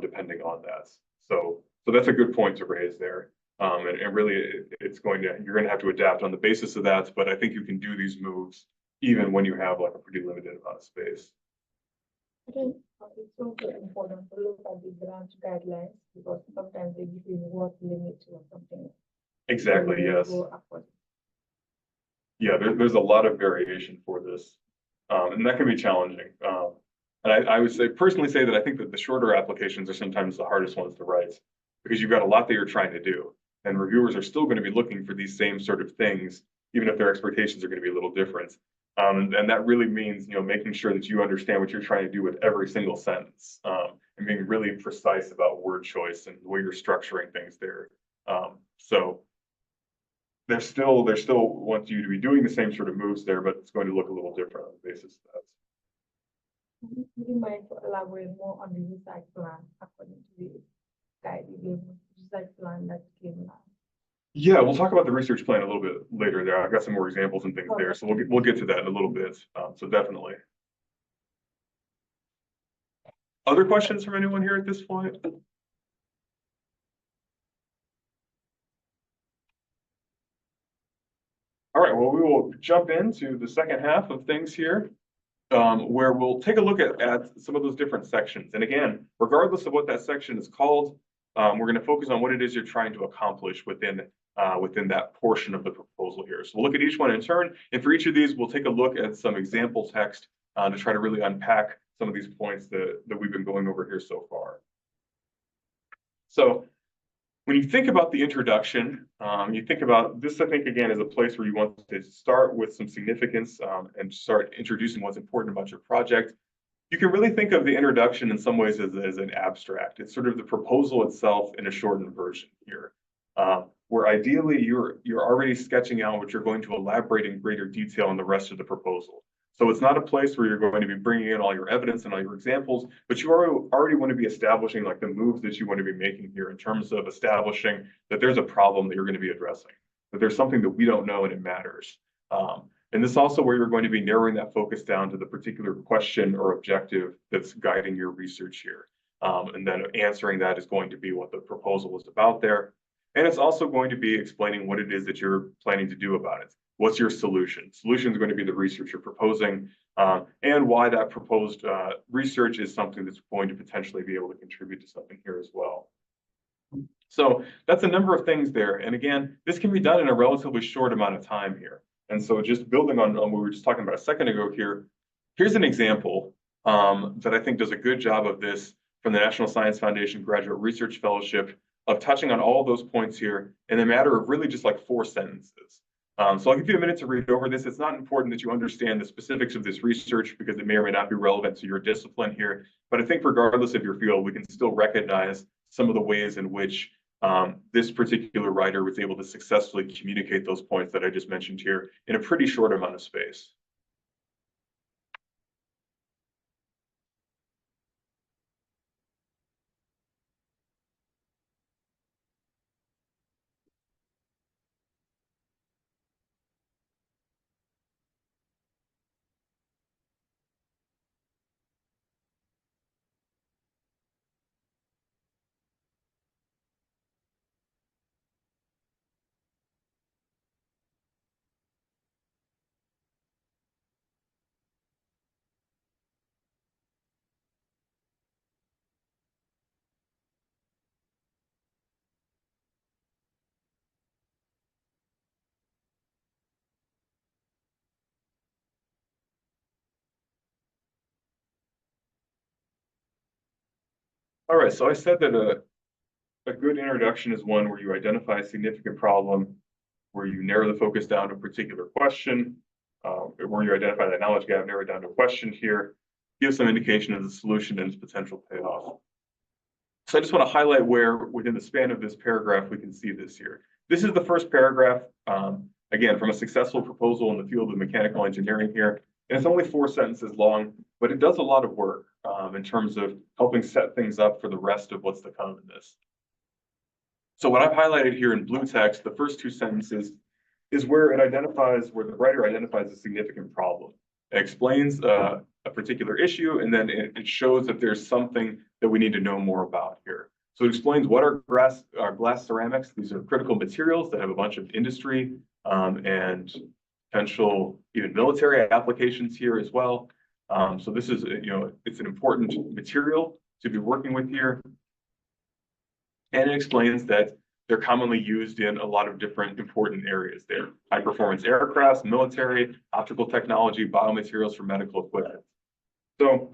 Speaker 1: depending on that. So that's a good point to raise there. And really, you're going to have to adapt on the basis of that. But I think you can do these moves even when you have like a pretty limited amount of space.
Speaker 3: I think it's also important to look at the grant guidelines, because sometimes they give you what limit or something.
Speaker 1: Exactly, yes. Yeah, there's a lot of variation for this, and that can be challenging. And I would personally say that I think that the shorter applications are sometimes the hardest ones to write, because you've got a lot that you're trying to do, and reviewers are still going to be looking for these same sort of things, even if their expectations are going to be a little different. And that really means, making sure that you understand what you're trying to do with every single sentence, and being really precise about word choice and the way you're structuring things there. So they're still want you to be doing the same sort of moves there, but it's going to look a little different on the basis of that.
Speaker 3: Would you mind to elaborate more on the research plan according to the guide you gave, research plan that came out?
Speaker 1: Yeah, we'll talk about the research plan a little bit later there. I've got some more examples and things there, so we'll get to that in a little bit. So definitely. Other questions from anyone here at this point? All right, well, we will jump into the second half of things here, where we'll take a look at some of those different sections. And again, regardless of what that section is called, we're going to focus on what it is you're trying to accomplish within that portion of the proposal here. So we'll look at each one in turn, and for each of these, we'll take a look at some example text to try to really unpack some of these points that we've been going over here so far. So when you think about the introduction, you think about this, I think, again, is a place where you want to start with some significance and start introducing what's important about your project. You can really think of the introduction in some ways as an abstract. It's sort of the proposal itself in a shortened version here, where ideally you're already sketching out what you're going to elaborate in greater detail in the rest of the proposal. So it's not a place where you're going to be bringing in all your evidence and all your examples, but you already want to be establishing like the moves that you want to be making here in terms of establishing that there's a problem that you're going to be addressing, that there's something that we don't know and it matters. And this is also where you're going to be narrowing that focus down to the particular question or objective that's guiding your research here. And then answering that is going to be what the proposal is about there. And it's also going to be explaining what it is that you're planning to do about it. what's your solution? Solution is going to be the research you're proposing, and why that proposed research is something that's going to potentially be able to contribute to something here as well. So that's a number of things there. And again, this can be done in a relatively short amount of time here. And so just building on what we were just talking about a second ago here, here's an example that I think does a good job of this from the National Science Foundation Graduate Research Fellowship, of touching on all of those points here in a matter of really just like 4 sentences. So I'll give you a minute to read over this. It's not important that you understand the specifics of this research because it may or may not be relevant to your discipline here. But I think regardless of your field, we can still recognize some of the ways in which this particular writer was able to successfully communicate those points that I just mentioned here in a pretty short amount of space. All right, so I said that a good introduction is one where you identify a significant problem, where you narrow the focus down to a particular question, where you identify that knowledge gap, narrow it down to a question here, give some indication of the solution and its potential payoff. So I just want to highlight where within the span of this paragraph we can see this here. This is the first paragraph, again, from a successful proposal in the field of mechanical engineering here. And it's only 4 sentences long, but it does a lot of work in terms of helping set things up for the rest of what's to come in this. So what I've highlighted here in blue text, the first 2 sentences, is where it identifies, where the writer identifies a significant problem. It explains a particular issue, and then it shows that there's something that we need to know more about here. So it explains what are glass ceramics. These are critical materials that have a bunch of industry and potential even military applications here as well. So this is, it's an important material to be working with here. And it explains that they're commonly used in a lot of different important areas there. High performance aircraft, military, optical technology, biomaterials for medical equipment. So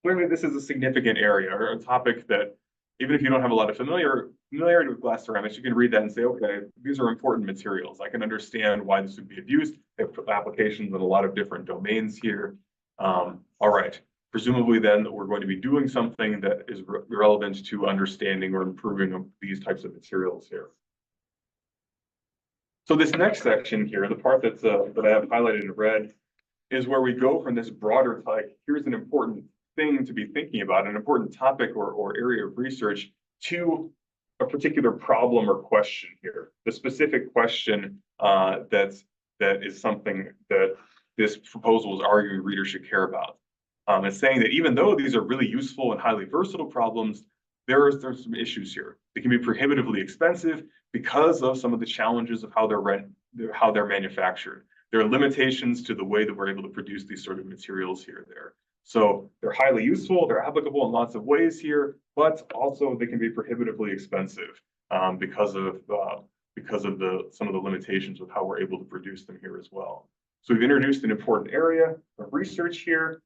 Speaker 1: clearly this is a significant area, or a topic that even if you don't have a lot of familiarity with glass ceramics, you can read that and say, okay, these are important materials. I can understand why this would be abused. They have applications in a lot of different domains here. All right. Presumably then we're going to be doing something that is relevant to understanding or improving of these types of materials here. So this next section here, the part that's that I have highlighted in red, is where we go from this broader like, here's an important thing to be thinking about, an important topic or area of research, to a particular problem or question here. The specific question that is something that this proposal is arguing readers should care about. It's saying that even though these are really useful and highly versatile problems, there's some issues here. They can be prohibitively expensive because of some of the challenges of how they're manufactured. There are limitations to the way that we're able to produce these sort of materials here or there. So they're highly useful, they're applicable in lots of ways here, but also they can be prohibitively expensive because of some of the limitations of how we're able to produce them here as well. So we've introduced an important area of research here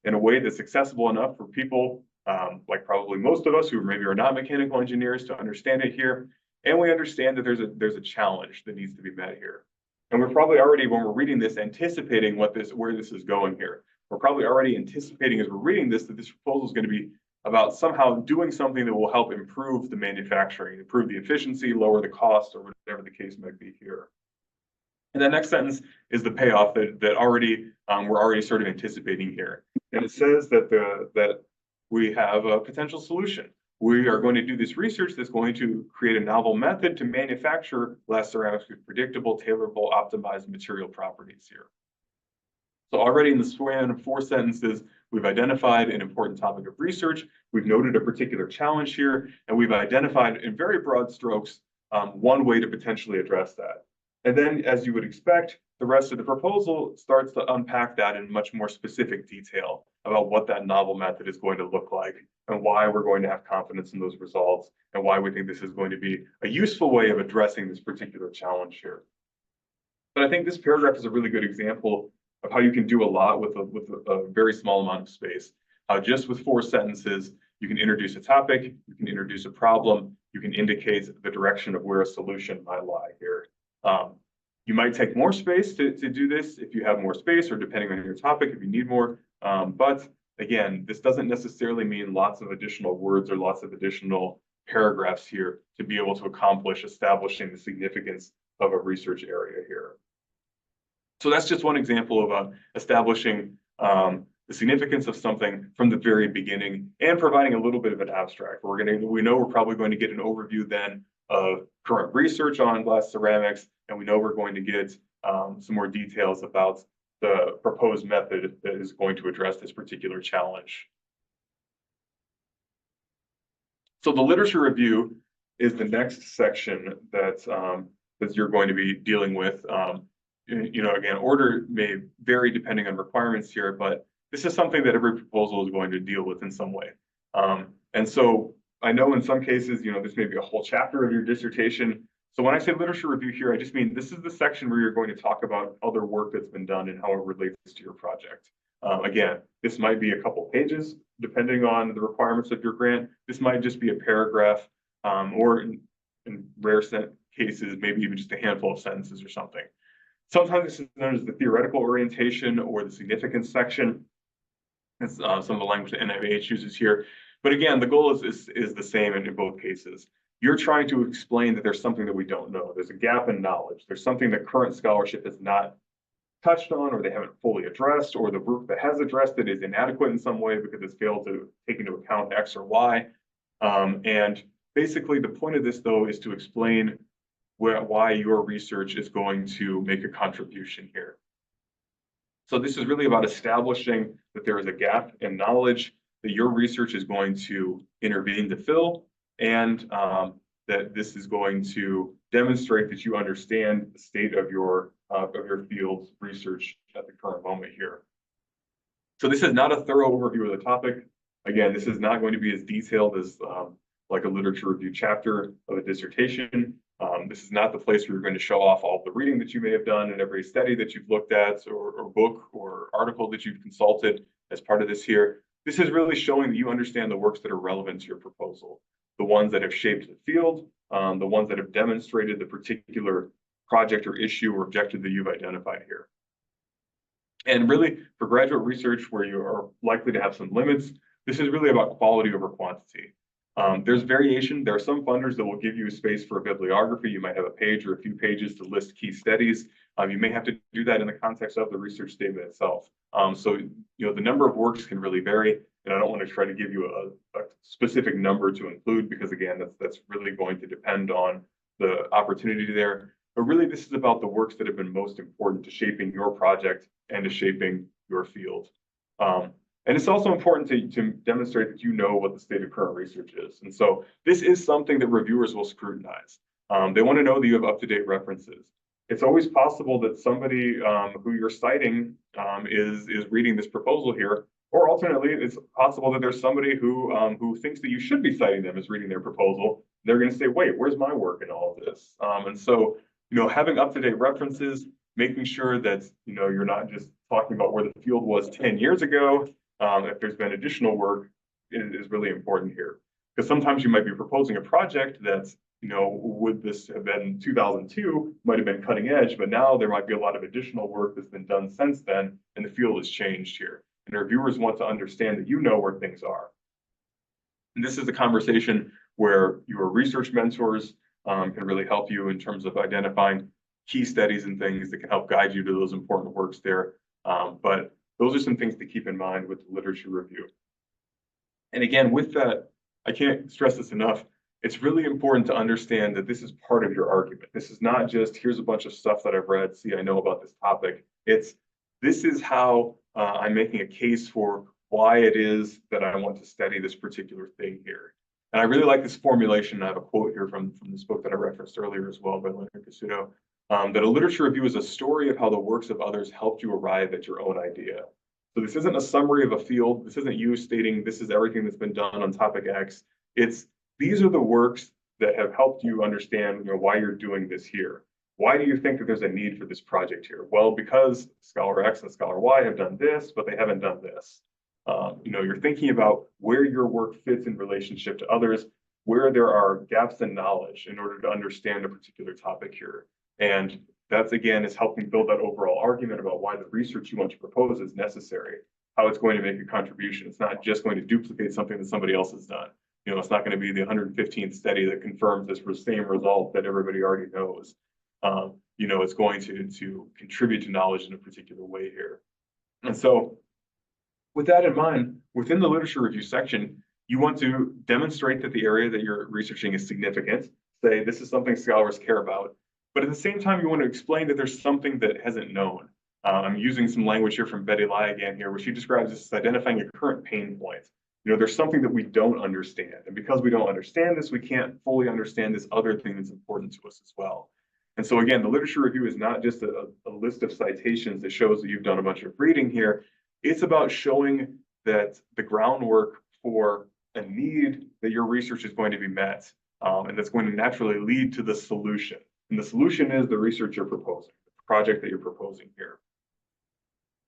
Speaker 1: in a way that's accessible enough for people like probably most of us who maybe are not mechanical engineers to understand it here. And we understand that there's a challenge that needs to be met here. And we're probably already, when we're reading this, anticipating where this is going here. We're probably already anticipating as we're reading this that this proposal is going to be about somehow doing something that will help improve the manufacturing, improve the efficiency, lower the cost, or whatever the case might be here. And the next sentence is the payoff that already we're already sort of anticipating here. And it says that we have a potential solution. We are going to do this research that's going to create a novel method to manufacture glass ceramics with predictable, tailorable, optimized material properties here. So already in the span of 4 sentences, we've identified an important topic of research. We've noted a particular challenge here, and we've identified in very broad strokes one way to potentially address that. And then, as you would expect, the rest of the proposal starts to unpack that in much more specific detail about what that novel method is going to look like and why we're going to have confidence in those results and why we think this is going to be a useful way of addressing this particular challenge here. But I think this paragraph is a really good example of how you can do a lot with a very small amount of space. Just with 4 sentences, you can introduce a topic, you can introduce a problem, you can indicate the direction of where a solution might lie here. You might take more space to do this if you have more space or depending on your topic, if you need more. But again, this doesn't necessarily mean lots of additional words or lots of additional paragraphs here to be able to accomplish establishing the significance of a research area here. So that's just one example of establishing the significance of something from the very beginning and providing a little bit of an abstract. We know we're probably going to get an overview then of current research on glass ceramics, and we know we're going to get some more details about the proposed method that is going to address this particular challenge. So the literature review is the next section that you're going to be dealing with. Again, order may vary depending on requirements here, but this is something that every proposal is going to deal with in some way. And so I know in some cases, this may be a whole chapter of your dissertation. So when I say literature review here, I just mean this is the section where you're going to talk about other work that's been done and how it relates to your project. Again, this might be a couple pages, depending on the requirements of your grant. This might just be a paragraph, or in rare cases, maybe even just a handful of sentences or something. Sometimes this is known as the theoretical orientation or the significance section. It's some of the language that NIH uses here. But again, the goal is the same in both cases. You're trying to explain that there's something that we don't know. There's a gap in knowledge. There's something that current scholarship has not touched on, or they haven't fully addressed, or the group that has addressed it is inadequate in some way because it's failed to take into account X or Y. And basically the point of this though is to explain why your research is going to make a contribution here. So this is really about establishing that there is a gap in knowledge that your research is going to intervene to fill, and that this is going to demonstrate that you understand the state of your field's research at the current moment here. So this is not a thorough overview of the topic. Again, this is not going to be as detailed as like a literature review chapter of a dissertation. This is not the place where you're going to show off all the reading that you may have done and every study that you've looked at or book or article that you've consulted as part of this here. This is really showing that you understand the works that are relevant to your proposal, the ones that have shaped the field, the ones that have demonstrated the particular project or issue or objective that you've identified here. And really, for graduate research where you are likely to have some limits, this is really about quality over quantity. There's variation. There are some funders that will give you a space for a bibliography. You might have a page or a few pages to list key studies. You may have to do that in the context of the research statement itself. So, the number of works can really vary, and I don't want to try to give you a specific number to include because, again, that's really going to depend on the opportunity there. But really, this is about the works that have been most important to shaping your project and to shaping your field. And it's also important to demonstrate that you know what the state of current research is. And so this is something that reviewers will scrutinize. They want to know that you have up-to-date references. It's always possible that somebody who you're citing is reading this proposal here, or alternately, it's possible that there's somebody who thinks that you should be citing them as reading their proposal. They're going to say, wait, where's my work in all of this? And so, having up-to-date references, making sure that, you're not just talking about where the field was 10 years ago. If there's been additional work, it is really important here. Because sometimes you might be proposing a project that's, would this have been 2002, might have been cutting edge, but now there might be a lot of additional work that's been done since then, and the field has changed here. And reviewers want to understand that you know where things are. And this is a conversation where your research mentors can really help you in terms of identifying key studies and things that can help guide you to those important works there. But those are some things to keep in mind with the literature review. And again, with that, I can't stress this enough. It's really important to understand that this is part of your argument. This is not just, here's a bunch of stuff that I've read, see, I know about this topic. This is how I'm making a case for why it is that I want to study this particular thing here. And I really like this formulation. I have a quote here from this book that I referenced earlier as well by Leonard Cassuto. That a literature review is a story of how the works of others helped you arrive at your own idea. So this isn't a summary of a field. This isn't you stating this is everything that's been done on topic X. These are the works that have helped you understand, why you're doing this here. Why do you think that there's a need for this project here? Well, because Scholar X and Scholar Y have done this, but they haven't done this. You're thinking about where your work fits in relationship to others, where there are gaps in knowledge in order to understand a particular topic here. And that's, again, is helping build that overall argument about why the research you want to propose is necessary, how it's going to make a contribution. It's not just going to duplicate something that somebody else has done. It's not going to be the 115th study that confirms this same result that everybody already knows. It's going to contribute to knowledge in a particular way here. And so with that in mind, within the literature review section, you want to demonstrate that the area that you're researching is significant. Say this is something scholars care about, but at the same time, you want to explain that there's something that isn't known. I'm using some language here from Betty Lai again here, where she describes this as identifying a current pain point. There's something that we don't understand. And because we don't understand this, we can't fully understand this other thing that's important to us as well. And so again, the literature review is not just a list of citations that shows that you've done a bunch of reading here. It's about showing that the groundwork for a need that your research is going to be met, and that's going to naturally lead to the solution. And the solution is the research you're proposing, the project that you're proposing here.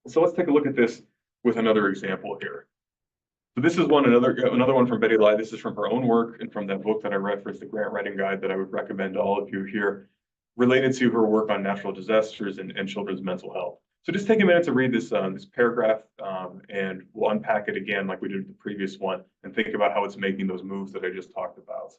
Speaker 1: So let's take a look at this with another example here. So this is another one from Betty Lai. This is from her own work and from that book that I referenced, the Grant Writing Guide, that I would recommend to all of you here, related to her work on natural disasters and children's mental health. So just take a minute to read this paragraph, and we'll unpack it again like we did with the previous one and think about how it's making those moves that I just talked about.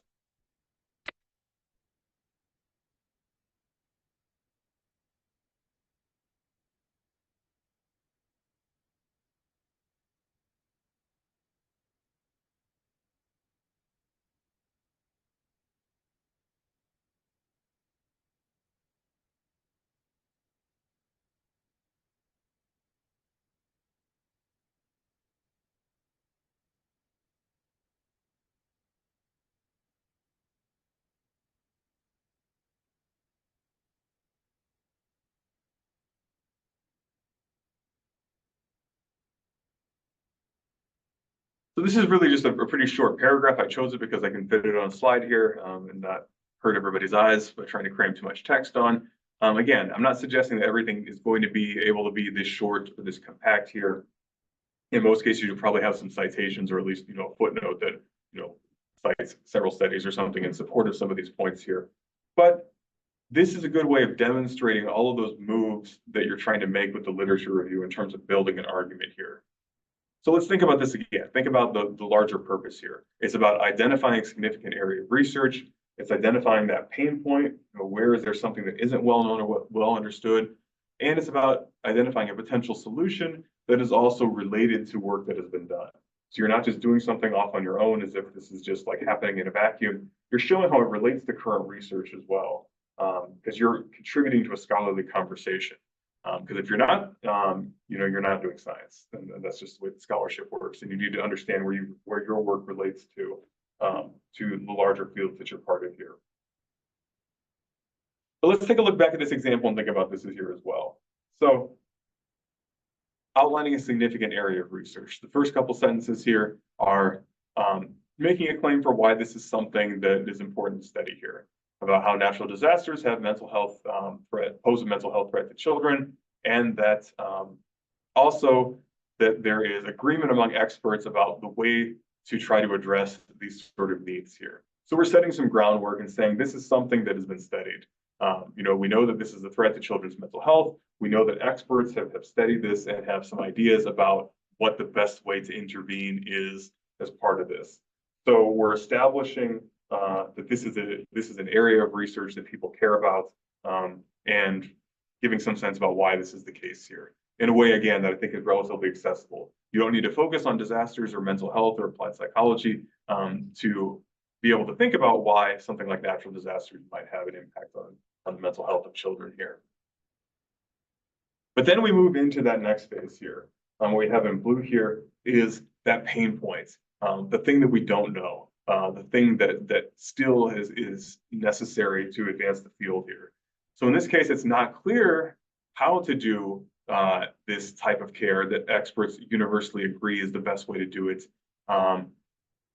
Speaker 1: So this is really just a pretty short paragraph. I chose it because I can fit it on a slide here, and not hurt everybody's eyes by trying to cram too much text on. Again, I'm not suggesting that everything is going to be able to be this short or this compact here. In most cases, you'll probably have some citations, or at least, a footnote that, cites several studies or something in support of some of these points here. But this is a good way of demonstrating all of those moves that you're trying to make with the literature review in terms of building an argument here. So let's think about this again. Think about the larger purpose here. It's about identifying a significant area of research. It's identifying that pain point. Where is there something that isn't well known or well understood? And it's about identifying a potential solution that is also related to work that has been done. So you're not just doing something off on your own as if this is just like happening in a vacuum. You're showing how it relates to current research as well, because you're contributing to a scholarly conversation. Because if you're not, you're not doing science, and that's just the way scholarship works. And you need to understand where your work relates to the larger field that you're part of here. So let's take a look back at this example and think about this here as well. So outlining a significant area of research. The first couple sentences here are making a claim for why this is something that is important to study here, about how natural disasters have mental health pose a mental health threat to children, and that also that there is agreement among experts about the way to try to address these sort of needs here. So we're setting some groundwork and saying this is something that has been studied. We know that this is a threat to children's mental health. We know that experts have studied this and have some ideas about what the best way to intervene is as part of this. So we're establishing that this is an area of research that people care about, and giving some sense about why this is the case here in a way, again, that I think is relatively accessible. You don't need to focus on disasters or mental health or applied psychology to be able to think about why something like natural disasters might have an impact on the mental health of children here. But then we move into that next phase here. What we have in blue here is that pain point, the thing that we don't know, the thing that still is necessary to advance the field here. So in this case, it's not clear how to do this type of care that experts universally agree is the best way to do it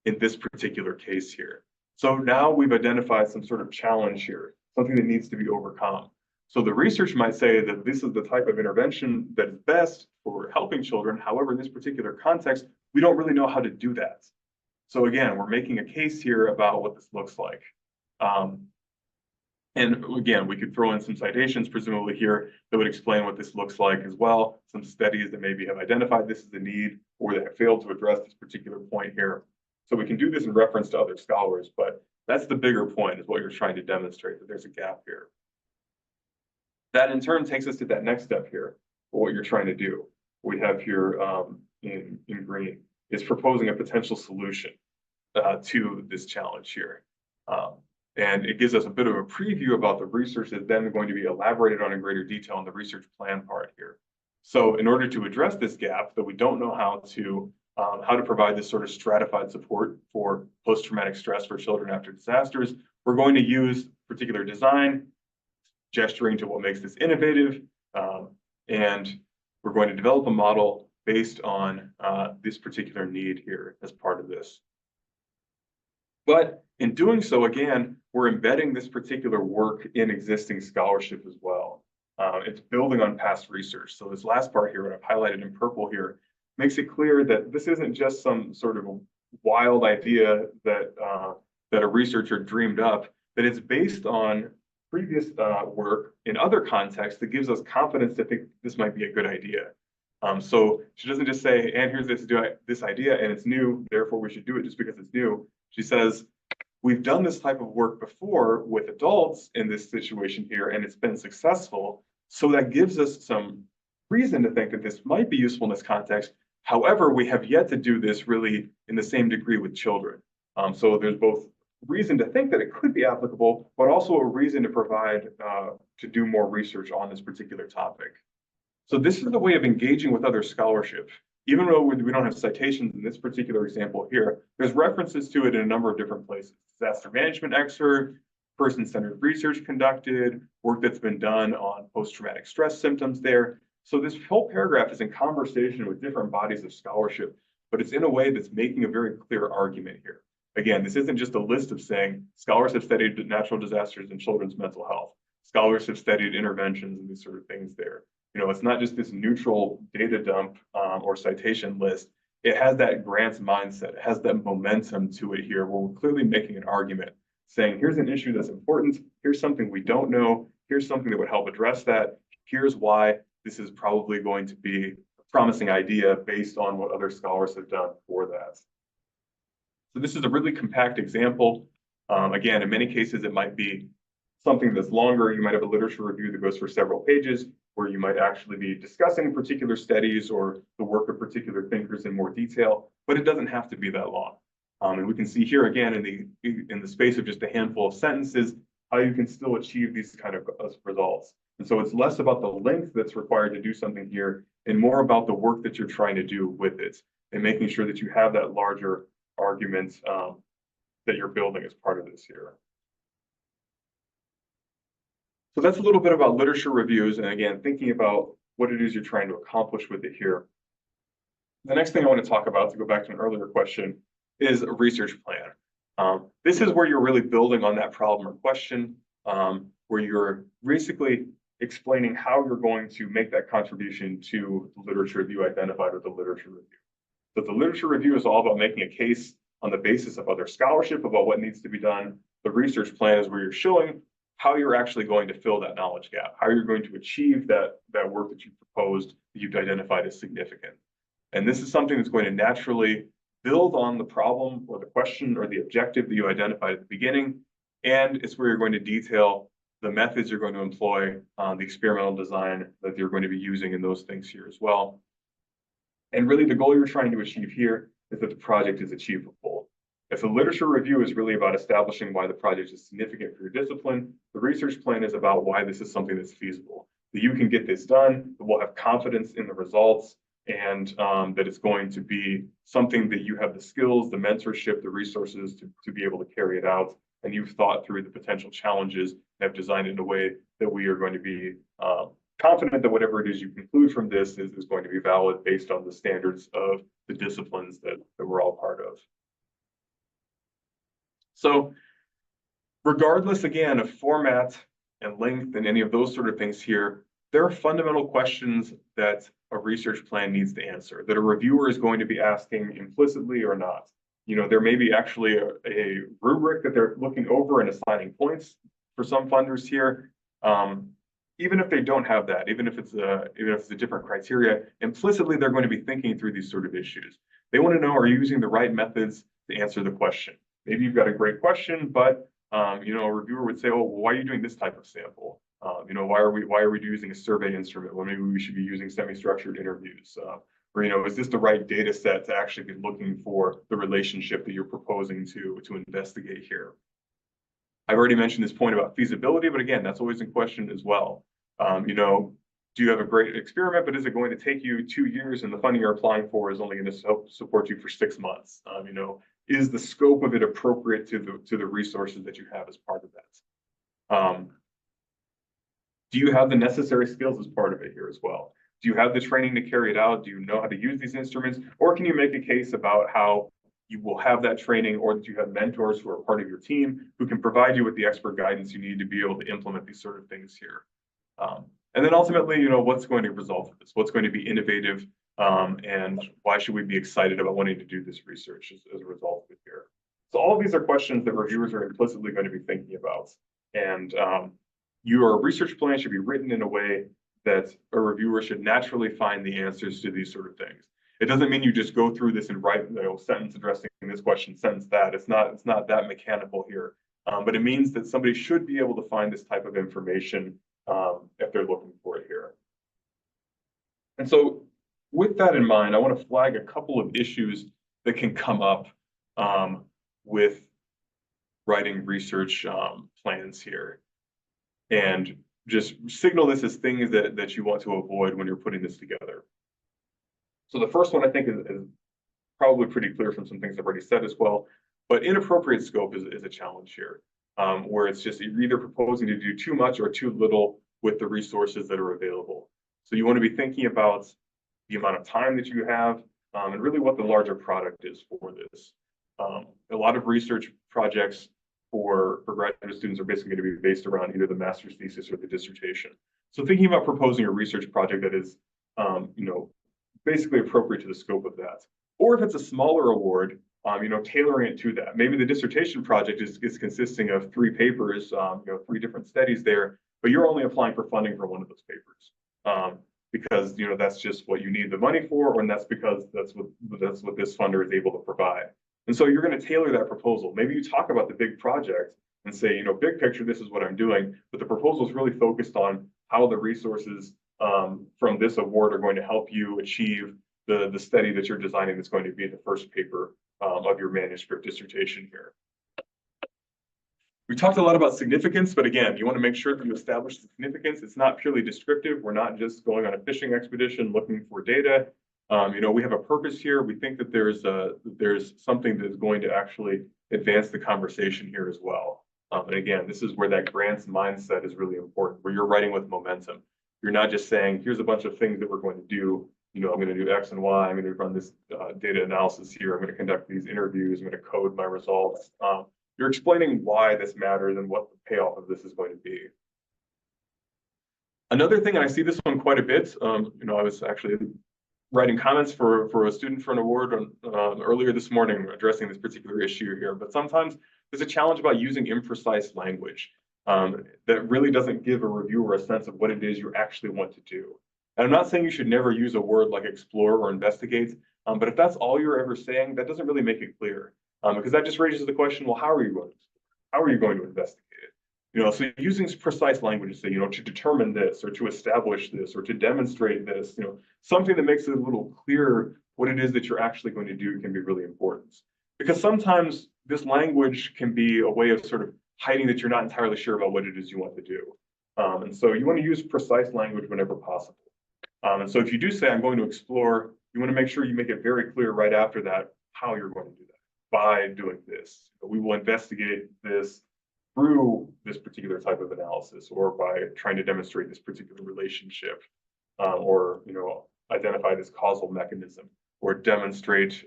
Speaker 1: in this particular case here. So now we've identified some sort of challenge here, something that needs to be overcome. So the research might say that this is the type of intervention that is best for helping children. However, in this particular context, we don't really know how to do that. So again, we're making a case here about what this looks like. And again, we could throw in some citations presumably here that would explain what this looks like as well. Some studies that maybe have identified this as a need or that have failed to address this particular point here. So we can do this in reference to other scholars, but that's the bigger point, is what you're trying to demonstrate, that there's a gap here. That in turn takes us to that next step here, for what you're trying to do. We have here in green is proposing a potential solution to this challenge here. And it gives us a bit of a preview about the research that's then going to be elaborated on in greater detail in the research plan part here. So in order to address this gap that we don't know how to provide this sort of stratified support for post-traumatic stress for children after disasters, we're going to use particular design, gesturing to what makes this innovative, and we're going to develop a model based on this particular need here as part of this. But in doing so, again, we're embedding this particular work in existing scholarship as well. It's building on past research. So this last part here, what I've highlighted in purple here, makes it clear that this isn't just some sort of wild idea that a researcher dreamed up, that it's based on previous work in other contexts that gives us confidence to think this might be a good idea. So she doesn't just say, and here's this idea and it's new, therefore we should do it just because it's new. She says, we've done this type of work before with adults in this situation here, and it's been successful. So that gives us some reason to think that this might be useful in this context. However, we have yet to do this really in the same degree with children. So there's both reason to think that it could be applicable, but also a reason to provide, to do more research on this particular topic. So this is the way of engaging with other scholarship. Even though we don't have citations in this particular example here, there's references to it in a number of different places. Disaster management excerpt, person-centered research conducted, work that's been done on post-traumatic stress symptoms there. So this whole paragraph is in conversation with different bodies of scholarship, but it's in a way that's making a very clear argument here. Again, this isn't just a list of saying scholars have studied natural disasters in children's mental health. Scholars have studied interventions and these sort of things there. You know, it's not just this neutral data dump or citation list. It has that grants mindset. It has that momentum to it here, where we're clearly making an argument, saying, here's an issue that's important. Here's something we don't know. Here's something that would help address that. Here's why this is probably going to be a promising idea based on what other scholars have done for that. So this is a really compact example. Again, in many cases, it might be something that's longer. You might have a literature review that goes for several pages, where you might actually be discussing particular studies or the work of particular thinkers in more detail, but it doesn't have to be that long. And we can see here again in the space of just a handful of sentences, how you can still achieve these kind of results. And so it's less about the length that's required to do something here and more about the work that you're trying to do with it and making sure that you have that larger argument that you're building as part of this here. So that's a little bit about literature reviews, and again, thinking about what it is you're trying to accomplish with it here. The next thing I want to talk about, to go back to an earlier question, is a research plan. This is where you're really building on that problem or question, where you're basically explaining how you're going to make that contribution to the literature that you identified with the literature review. So the literature review is all about making a case on the basis of other scholarship about what needs to be done. The research plan is where you're showing how you're actually going to fill that knowledge gap, how you're going to achieve that work that you proposed, that you've identified as significant. And this is something that's going to naturally build on the problem or the question or the objective that you identified at the beginning. And it's where you're going to detail the methods you're going to employ, the experimental design that you're going to be using, and those things here as well. And really the goal you're trying to achieve here is that the project is achievable. If the literature review is really about establishing why the project is significant for your discipline, the research plan is about why this is something that's feasible, that you can get this done, that we'll have confidence in the results, and that it's going to be something that you have the skills, the mentorship, the resources to be able to carry it out and you've thought through the potential challenges and have designed it in a way that we are going to be confident that whatever it is you conclude from this is going to be valid based on the standards of the disciplines that we're all part of. So regardless, again, of format and length and any of those sort of things here, there are fundamental questions that a research plan needs to answer, that a reviewer is going to be asking implicitly or not. You know, there may be actually a rubric that they're looking over and assigning points for some funders here. Even if they don't have that, even if it's a different criteria, implicitly they're going to be thinking through these sort of issues. They want to know, are you using the right methods to answer the question? Maybe you've got a great question, but you know, a reviewer would say, oh, well, why are you doing this type of sample? You know, why are we using a survey instrument? Well, maybe we should be using semi-structured interviews. Or, you know, is this the right data set to actually be looking for the relationship that you're proposing to investigate here? I've already mentioned this point about feasibility, but again, that's always in question as well. You know, do you have a great experiment, but is it going to take you 2 years and the funding you're applying for is only going to help support you for 6 months? You know, is the scope of it appropriate to the resources that you have as part of that? Do you have the necessary skills as part of it here as well? Do you have the training to carry it out? Do you know how to use these instruments? Or can you make a case about how you will have that training, or that you have mentors who are part of your team who can provide you with the expert guidance you need to be able to implement these sort of things here? And then ultimately, you know, what's going to result from this? What's going to be innovative? And why should we be excited about wanting to do this research as a result of it here? So all of these are questions that reviewers are implicitly going to be thinking about. And your research plan should be written in a way that a reviewer should naturally find the answers to these sort of things. It doesn't mean you just go through this and write, you know, sentence addressing this question, sentence that. It's not that mechanical here. But it means that somebody should be able to find this type of information if they're looking for it here. And so with that in mind, I want to flag a couple of issues that can come up with writing research plans here, and just signal this as things that you want to avoid when you're putting this together. So the first one I think is probably pretty clear from some things I've already said as well, but inappropriate scope is a challenge here, where it's just you're either proposing to do too much or too little with the resources that are available. So you want to be thinking about the amount of time that you have, and really what the larger product is for this. A lot of research projects for graduate students are basically going to be based around either the master's thesis or the dissertation. So thinking about proposing a research project that is, you know, basically appropriate to the scope of that. Or if it's a smaller award, you know, tailoring it to that. Maybe the dissertation project is consisting of 3 papers, you know, 3 different studies there, but you're only applying for funding for one of those papers. Because, you know, that's just what you need the money for, and that's because that's what this funder is able to provide. And so you're going to tailor that proposal. Maybe you talk about the big project and say, you know, big picture, this is what I'm doing, but the proposal is really focused on how the resources from this award are going to help you achieve the study that you're designing that's going to be the first paper of your manuscript dissertation here. We talked a lot about significance, but again, you want to make sure that you establish the significance. It's not purely descriptive. We're not just going on a fishing expedition looking for data. You know, we have a purpose here. We think that there's something that is going to actually advance the conversation here as well. And again, this is where that grants mindset is really important, where you're writing with momentum. You're not just saying, here's a bunch of things that we're going to do. You know, I'm going to do X and Y. I'm going to run this data analysis here. I'm going to conduct these interviews. I'm going to code my results. You're explaining why this matters and what the payoff of this is going to be. Another thing, and I see this one quite a bit, you know, I was actually writing comments for a student for an award earlier this morning addressing this particular issue here, but sometimes there's a challenge about using imprecise language that really doesn't give a reviewer a sense of what it is you actually want to do. And I'm not saying you should never use a word like explore or investigate, but if that's all you're ever saying, that doesn't really make it clear. Because that just raises the question, well, how are you going to investigate it? You know, so using precise language to say, you know, to determine this or to establish this or to demonstrate this, you know, something that makes it a little clearer what it is that you're actually going to do can be really important. Because sometimes this language can be a way of sort of hiding that you're not entirely sure about what it is you want to do. And so you want to use precise language whenever possible. And so if you do say, I'm going to explore, you want to make sure you make it very clear right after that how you're going to do that. By doing this, we will investigate this through this particular type of analysis or by trying to demonstrate this particular relationship, or, you know, identify this causal mechanism or demonstrate,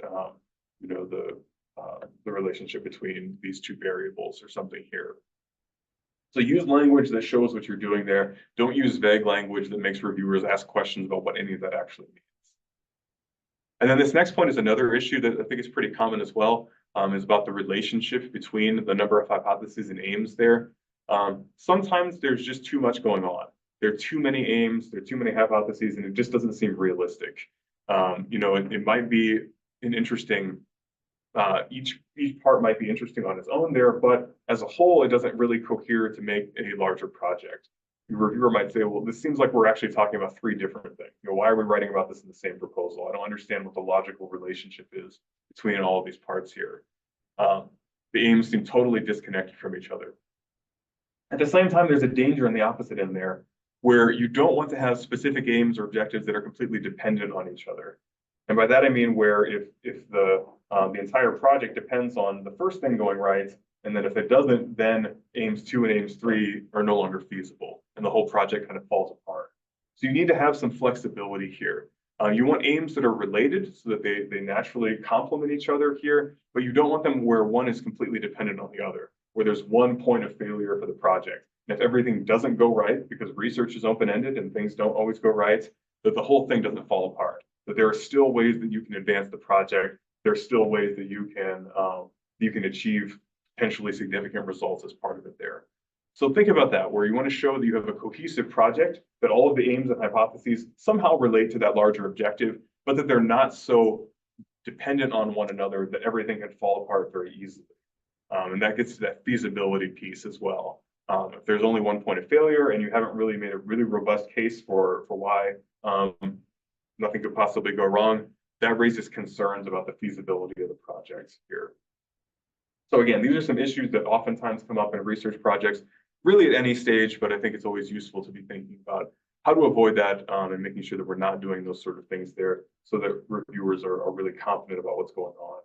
Speaker 1: you know, the relationship between these two variables or something here. So use language that shows what you're doing there. Don't use vague language that makes reviewers ask questions about what any of that actually means. And then this next point is another issue that I think is pretty common as well, is about the relationship between the number of hypotheses and aims there. Sometimes there's just too much going on. There are too many aims, there are too many hypotheses, and it just doesn't seem realistic. You know, it might be an interesting, each part might be interesting on its own there, but as a whole, it doesn't really cohere to make a larger project. The reviewer might say, well, this seems like we're actually talking about three different things. You know, why are we writing about this in the same proposal? I don't understand what the logical relationship is between all of these parts here. The aims seem totally disconnected from each other. At the same time, there's a danger on the opposite end there, where you don't want to have specific aims or objectives that are completely dependent on each other. And by that, I mean where if the entire project depends on the first thing going right, and then if it doesn't, then aims 2 and aims 3 are no longer feasible, and the whole project kind of falls apart. So you need to have some flexibility here. You want aims that are related so that they naturally complement each other here, but you don't want them where one is completely dependent on the other, where there's one point of failure for the project. And if everything doesn't go right, because research is open-ended and things don't always go right, that the whole thing doesn't fall apart. That there are still ways that you can advance the project. There are still ways that you can achieve potentially significant results as part of it there. So think about that, where you want to show that you have a cohesive project, that all of the aims and hypotheses somehow relate to that larger objective, but that they're not so dependent on one another that everything can fall apart very easily. And that gets to that feasibility piece as well. If there's only one point of failure and you haven't really made a really robust case for why nothing could possibly go wrong, that raises concerns about the feasibility of the project here. So again, these are some issues that oftentimes come up in research projects, really at any stage, but I think it's always useful to be thinking about how to avoid that and making sure that we're not doing those sort of things there so that reviewers are really confident about what's going on.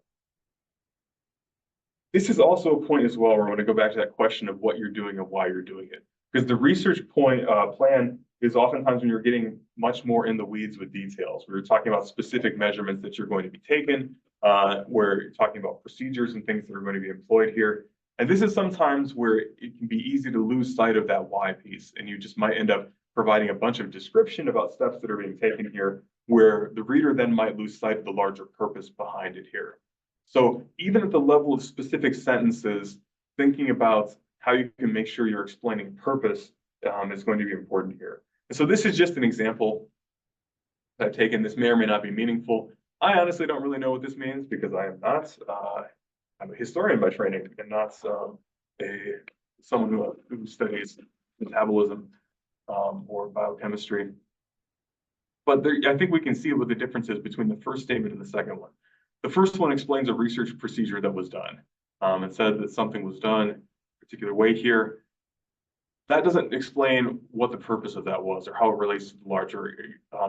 Speaker 1: This is also a point as well where I want to go back to that question of what you're doing and why you're doing it. Because the research plan is oftentimes when you're getting much more in the weeds with details. We're talking about specific measurements that you're going to be taking, where you're talking about procedures and things that are going to be employed here. And this is sometimes where it can be easy to lose sight of that why piece, and you just might end up providing a bunch of description about steps that are being taken here, where the reader then might lose sight of the larger purpose behind it here. So even at the level of specific sentences, thinking about how you can make sure you're explaining purpose is going to be important here. And so this is just an example that I've taken. This may or may not be meaningful. I honestly don't really know what this means because I am not, I'm a historian by training and not someone who studies metabolism or biochemistry. But there, I think we can see what the difference is between the first statement and the second one. The first one explains a research procedure that was done. It said that something was done a particular way here. That doesn't explain what the purpose of that was or how it relates to the larger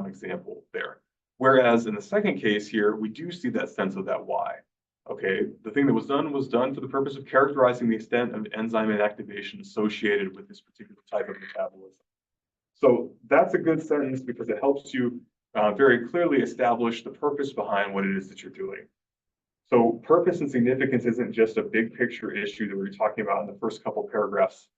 Speaker 1: example there. Whereas in the second case here, we do see that sense of that why. Okay, the thing that was done for the purpose of characterizing the extent of enzyme inactivation associated with this particular type of metabolism. So that's a good sentence because it helps you very clearly establish the purpose behind what it is that you're doing. So purpose and significance isn't just a big picture issue that we were talking about in the first couple paragraphs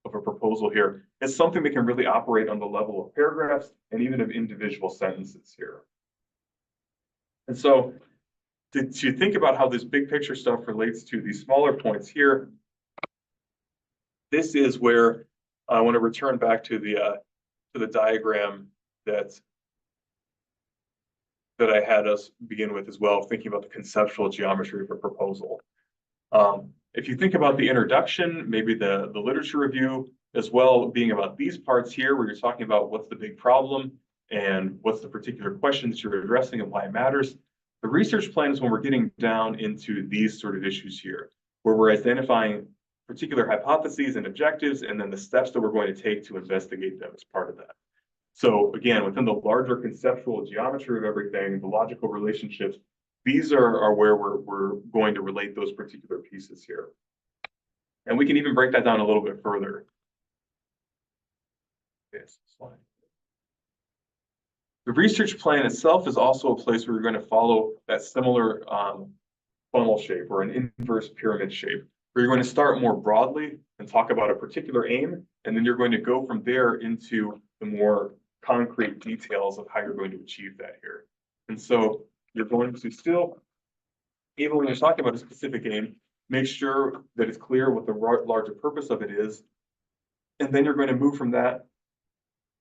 Speaker 1: of a proposal here. It's something that can really operate on the level of paragraphs and even of individual sentences here. And so to think about how this big picture stuff relates to these smaller points here, this is where I want to return back to the diagram that I had us begin with as well, thinking about the conceptual geometry of a proposal. If you think about the introduction, maybe the literature review as well being about these parts here, where you're talking about what's the big problem and what's the particular question that you're addressing and why it matters. The research plan is when we're getting down into these sort of issues here, where we're identifying particular hypotheses and objectives, and then the steps that we're going to take to investigate them as part of that. So again, within the larger conceptual geometry of everything, the logical relationships, these are where we're going to relate those particular pieces here. And we can even break that down a little bit further. This slide. The research plan itself is also a place where you're going to follow that similar funnel shape or an inverse pyramid shape, where you're going to start more broadly and talk about a particular aim, and then you're going to go from there into the more concrete details of how you're going to achieve that here. And so you're going to still, even when you're talking about a specific aim, make sure that it's clear what the larger purpose of it is. And then you're going to move from that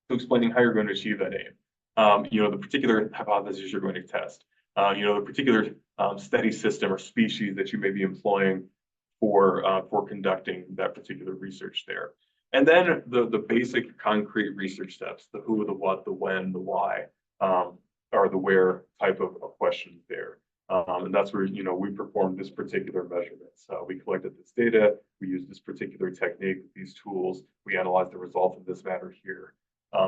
Speaker 1: to explaining how you're going to achieve that aim. The particular hypothesis you're going to test, the particular study system or species that you may be employing for conducting that particular research there. And then the basic concrete research steps, the who, the what, the when, the why, or the where type of questions there. And that's where, we performed this particular measurement. So we collected this data, we used this particular technique, these tools, we analyzed the result of this matter here.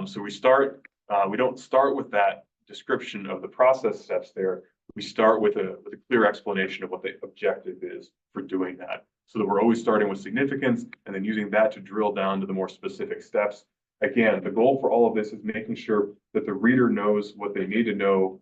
Speaker 1: So we don't start with that description of the process steps there. We start with a clear explanation of what the objective is for doing that. So that we're always starting with significance and then using that to drill down to the more specific steps. Again, the goal for all of this is making sure that the reader knows what they need to know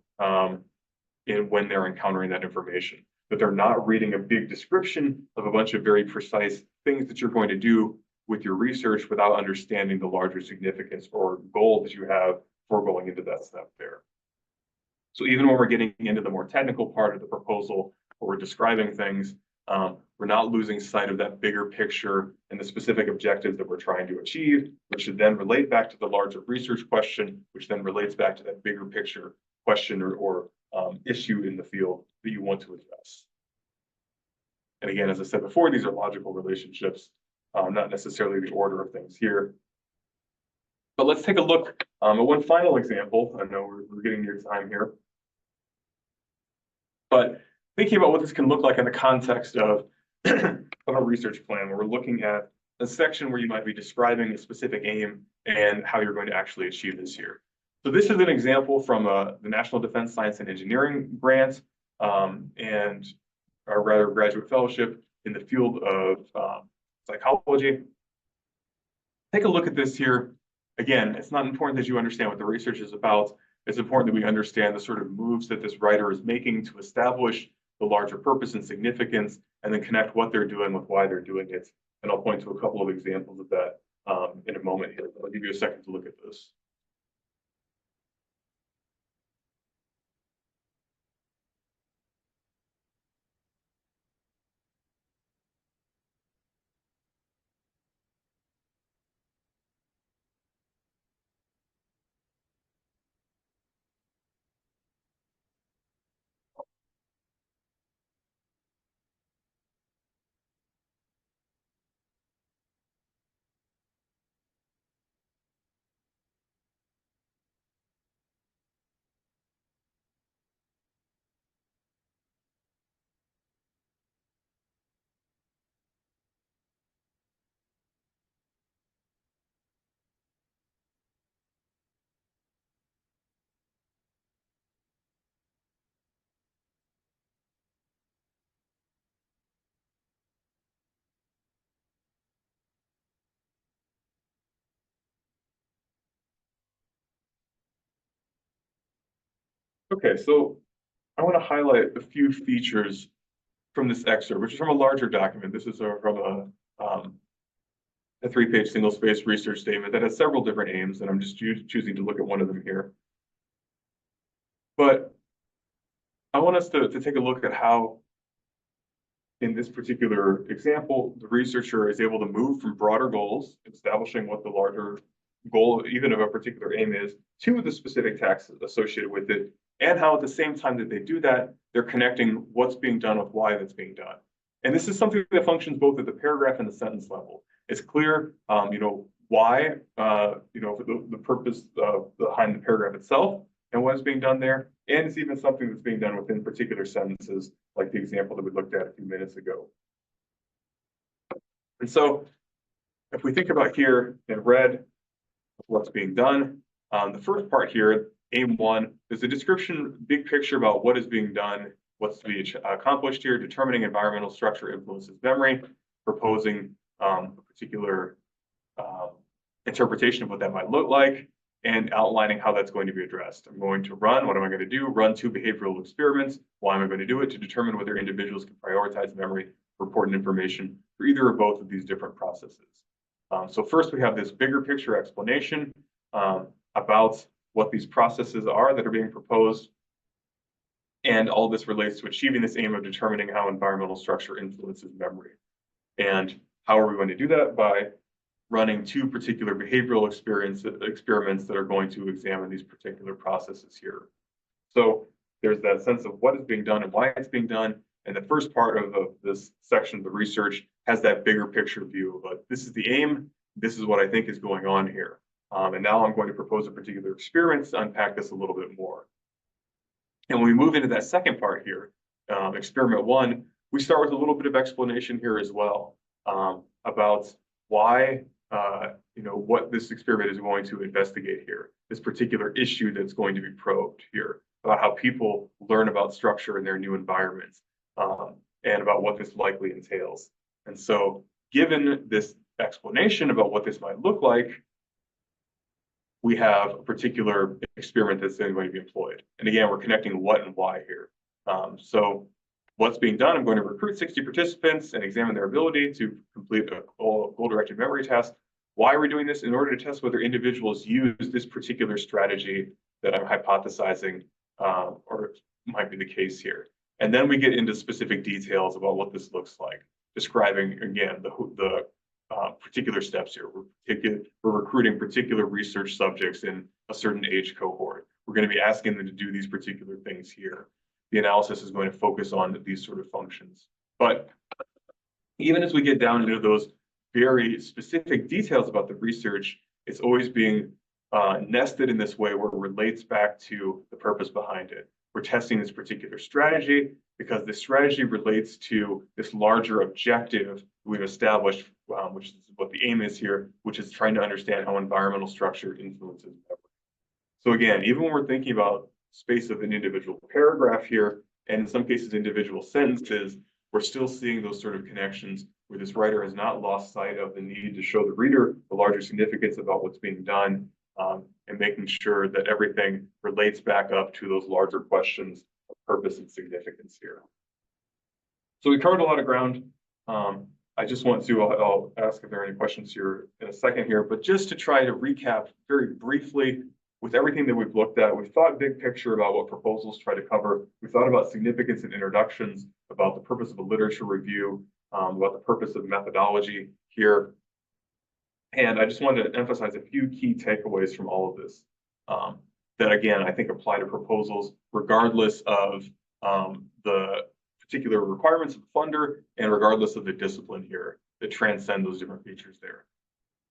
Speaker 1: when they're encountering that information. That they're not reading a big description of a bunch of very precise things that you're going to do with your research without understanding the larger significance or goal that you have for going into that step there. So even when we're getting into the more technical part of the proposal, where we're describing things, we're not losing sight of that bigger picture and the specific objectives that we're trying to achieve, which should then relate back to the larger research question, which then relates back to that bigger picture question or issue in the field that you want to address. And again, as I said before, these are logical relationships, not necessarily the order of things here. But let's take a look at one final example. I know we're getting near time here. But thinking about what this can look like in the context of a research plan, where we're looking at a section where you might be describing a specific aim and how you're going to actually achieve this here. So this is an example from the National Defense Science and Engineering grant and or rather graduate fellowship in the field of psychology. Take a look at this here. Again, it's not important that you understand what the research is about. It's important that we understand the sort of moves that this writer is making to establish the larger purpose and significance, and then connect what they're doing with why they're doing it. And I'll point to a couple of examples of that in a moment here. I'll give you a second to look at this. Okay, so I want to highlight a few features from this excerpt, which is from a larger document. This is from a 3-page single-space research statement that has several different aims, and I'm just choosing to look at one of them here. But I want us to take a look at how, in this particular example, the researcher is able to move from broader goals, establishing what the larger goal, even of a particular aim is, to the specific tasks associated with it, and how at the same time that they do that, they're connecting what's being done with why that's being done. And this is something that functions both at the paragraph and the sentence level. It's clear, why, the purpose behind the paragraph itself and what is being done there. And it's even something that's being done within particular sentences, like the example that we looked at a few minutes ago. And so if we think about here in red, what's being done, the first part here, aim 1, is a description, big picture about what is being done, what's to be accomplished here, determining environmental structure influences memory, proposing a particular interpretation of what that might look like, and outlining how that's going to be addressed. I'm going to run, what am I going to do? Run 2 behavioral experiments. Why am I going to do it? To determine whether individuals can prioritize memory for important information for either or both of these different processes. So first we have this bigger picture explanation about what these processes are that are being proposed. And all this relates to achieving this aim of determining how environmental structure influences memory. And how are we going to do that? By running 2 particular behavioral experiments that are going to examine these particular processes here. So there's that sense of what is being done and why it's being done. And the first part of this section of the research has that bigger picture view. But this is the aim. This is what I think is going on here. And now I'm going to propose a particular experiment to unpack this a little bit more. And when we move into that second part here, experiment 1, we start with a little bit of explanation here as well about why, what this experiment is going to investigate here, this particular issue that's going to be probed here, about how people learn about structure in their new environments, and about what this likely entails. And so given this explanation about what this might look like, we have a particular experiment that's going to be employed. And again, we're connecting what and why here. So what's being done, I'm going to recruit 60 participants and examine their ability to complete a goal-directed memory task. Why are we doing this? In order to test whether individuals use this particular strategy that I'm hypothesizing, or might be the case here. And then we get into specific details about what this looks like, describing, again, the particular steps here. We're recruiting particular research subjects in a certain age cohort. We're going to be asking them to do these particular things here. The analysis is going to focus on these sort of functions. But even as we get down into those very specific details about the research, it's always being nested in this way where it relates back to the purpose behind it. We're testing this particular strategy because the strategy relates to this larger objective we've established, which is what the aim is here, which is trying to understand how environmental structure influences memory. So again, even when we're thinking about space of an individual paragraph here, and in some cases individual sentences, we're still seeing those sort of connections where this writer has not lost sight of the need to show the reader the larger significance about what's being done, and making sure that everything relates back up to those larger questions of purpose and significance here. So we covered a lot of ground. I just want to, I'll ask if there are any questions here in a second here, but just to try to recap very briefly with everything that we've looked at, we thought big picture about what proposals try to cover. We thought about significance and introductions, about the purpose of a literature review, about the purpose of methodology here. And I just wanted to emphasize a few key takeaways from all of this that, again, I think apply to proposals regardless of the particular requirements of the funder and regardless of the discipline here that transcend those different features there.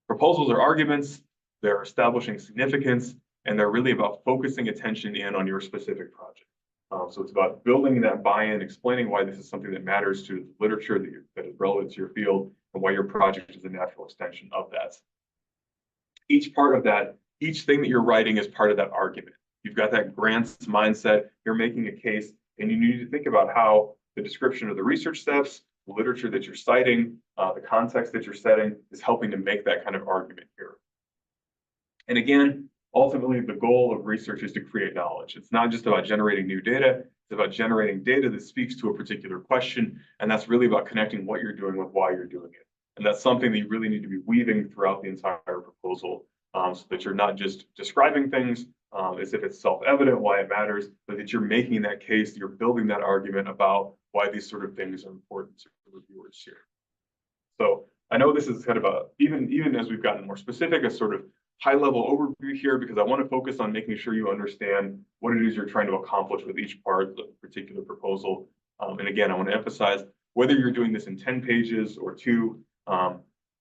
Speaker 1: Proposals are arguments, they're establishing significance, and they're really about focusing attention in on your specific project. So it's about building that buy-in, explaining why this is something that matters to the literature that is relevant to your field, and why your project is a natural extension of that. Each part of that, each thing that you're writing is part of that argument. You've got that grants mindset, you're making a case, and you need to think about how the description of the research steps, the literature that you're citing, the context that you're setting is helping to make that kind of argument here. And again, ultimately, the goal of research is to create knowledge. It's not just about generating new data, it's about generating data that speaks to a particular question, and that's really about connecting what you're doing with why you're doing it. And that's something that you really need to be weaving throughout the entire proposal, so that you're not just describing things as if it's self-evident why it matters, but that you're making that case, you're building that argument about why these sort of things are important to reviewers here. So I know this is kind of a, even as we've gotten more specific, a sort of high-level overview here, because I want to focus on making sure you understand what it is you're trying to accomplish with each part of the particular proposal. And again, I want to emphasize, whether you're doing this in 10 pages or 2,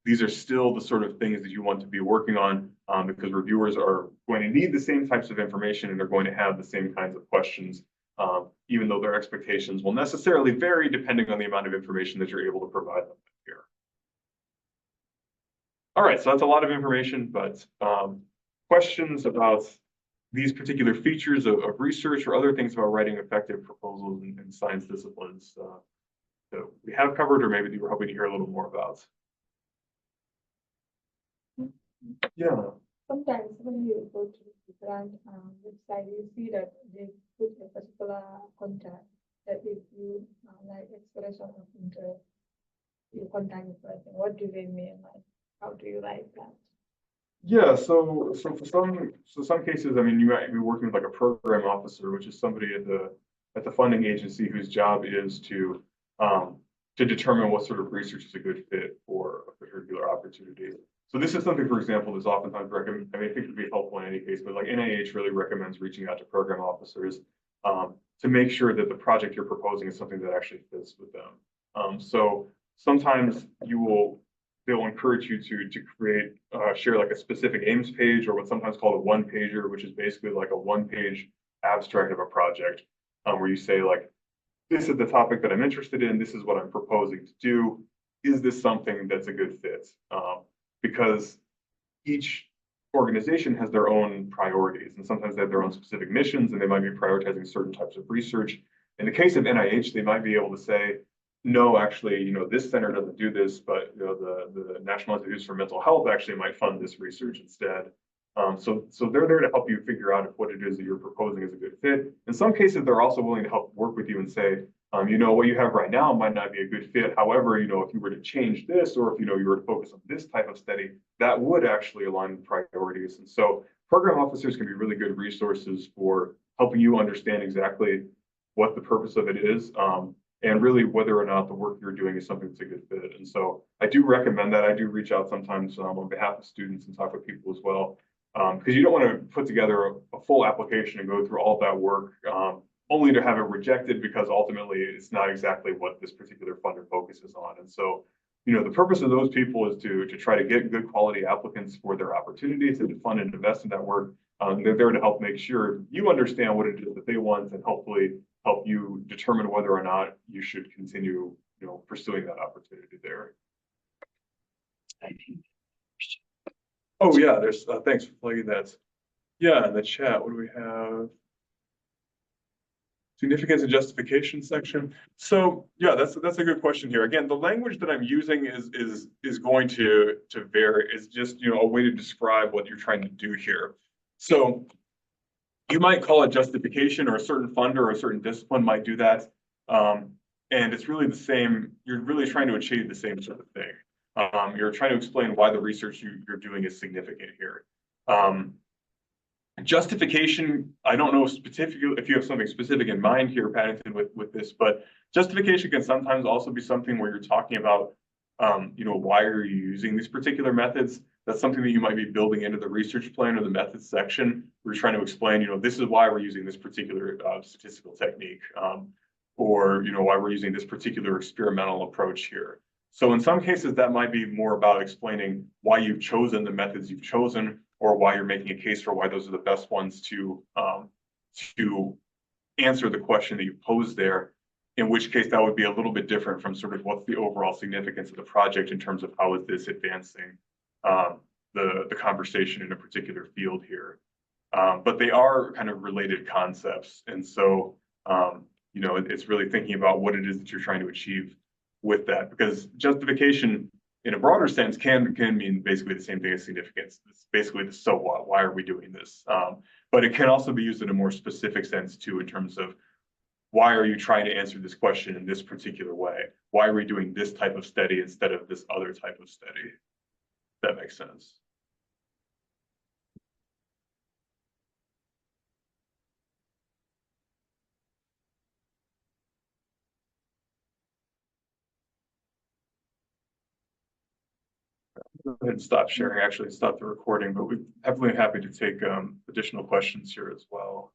Speaker 1: these are still the sort of things that you want to be working on, because reviewers are going to need the same types of information and they're going to have the same kinds of questions, even though their expectations will necessarily vary depending on the amount of information that you're able to provide them here. All right, so that's a lot of information, but questions about these particular features of research or other things about writing effective proposals in science disciplines that we have covered, or maybe you were hoping to hear a little more about? Yeah,
Speaker 3: Sometimes when you go to the grant website, you see that they put a particular contact that if you like expression of interest, you contact the person. What do they mean? Like, how do you write that?
Speaker 1: yeah, so for some cases, I mean, you might be working with like a program officer, which is somebody at the funding agency whose job is to determine what sort of research is a good fit for a particular opportunity. So this is something, for example, that's oftentimes recommended, I mean, I think it would be helpful in any case, but like NIH really recommends reaching out to program officers to make sure that the project you're proposing is something that actually fits with them. So sometimes they'll encourage you to create, share like a specific aims page or what's sometimes called a one pager, which is basically like a one-page abstract of a project, where you say like, this is the topic that I'm interested in. This is what I'm proposing to do. Is this something that's a good fit? Because each organization has their own priorities, and sometimes they have their own specific missions, and they might be prioritizing certain types of research. In the case of NIH, they might be able to say, no, actually, this center doesn't do this, but the National Institutes for Mental Health actually might fund this research instead. So they're there to help you figure out if what it is that you're proposing is a good fit. In some cases, they're also willing to help work with you and say, what you have right now might not be a good fit. However, if you were to change this, or if you were to focus on this type of study, that would actually align with priorities. And so program officers can be really good resources for helping you understand exactly what the purpose of it is, and really whether or not the work you're doing is something that's a good fit. And so I do recommend that. I do reach out sometimes on behalf of students and talk with people as well, because you don't want to put together a full application and go through all that work only to have it rejected because ultimately it's not exactly what this particular funder focuses on. And so, the purpose of those people is to try to get good quality applicants for their opportunities and to fund and invest in that work. They're there to help make sure you understand what it is that they want and hopefully help you determine whether or not you should continue, pursuing that opportunity there.
Speaker 2: I think.
Speaker 1: Oh yeah, there's, thanks for flagging that. Yeah, in the chat, what do we have? Significance and justification section. So yeah, that's a good question here. Again, the language that I'm using is going to vary. Is just a way to describe what you're trying to do here. So you might call it justification, or a certain funder or a certain discipline might do that. And it's really the same. You're really trying to achieve the same sort of thing. You're trying to explain why the research you're doing is significant here. Justification, I don't know specifically if you have something specific in mind here, Paddington, with this, but justification can sometimes also be something where you're talking about, why are you using these particular methods? That's something that you might be building into the research plan or the methods section. We're trying to explain, this is why we're using this particular statistical technique, or why we're using this particular experimental approach here. So in some cases, that might be more about explaining why you've chosen the methods you've chosen, or why you're making a case for why those are the best ones to answer the question that you posed there. In which case, that would be a little bit different from sort of what's the overall significance of the project in terms of how is this advancing the conversation in a particular field here. But they are kind of related concepts, and so it's really thinking about what it is that you're trying to achieve with that, because justification in a broader sense can mean basically the same thing as significance. It's basically the so what, why are we doing this? But it can also be used in a more specific sense too, in terms of why are you trying to answer this question in this particular way? Why are we doing this type of study instead of this other type of study? That makes sense. Go ahead and stop sharing, actually stop the recording, but we're definitely happy to take additional questions here as well.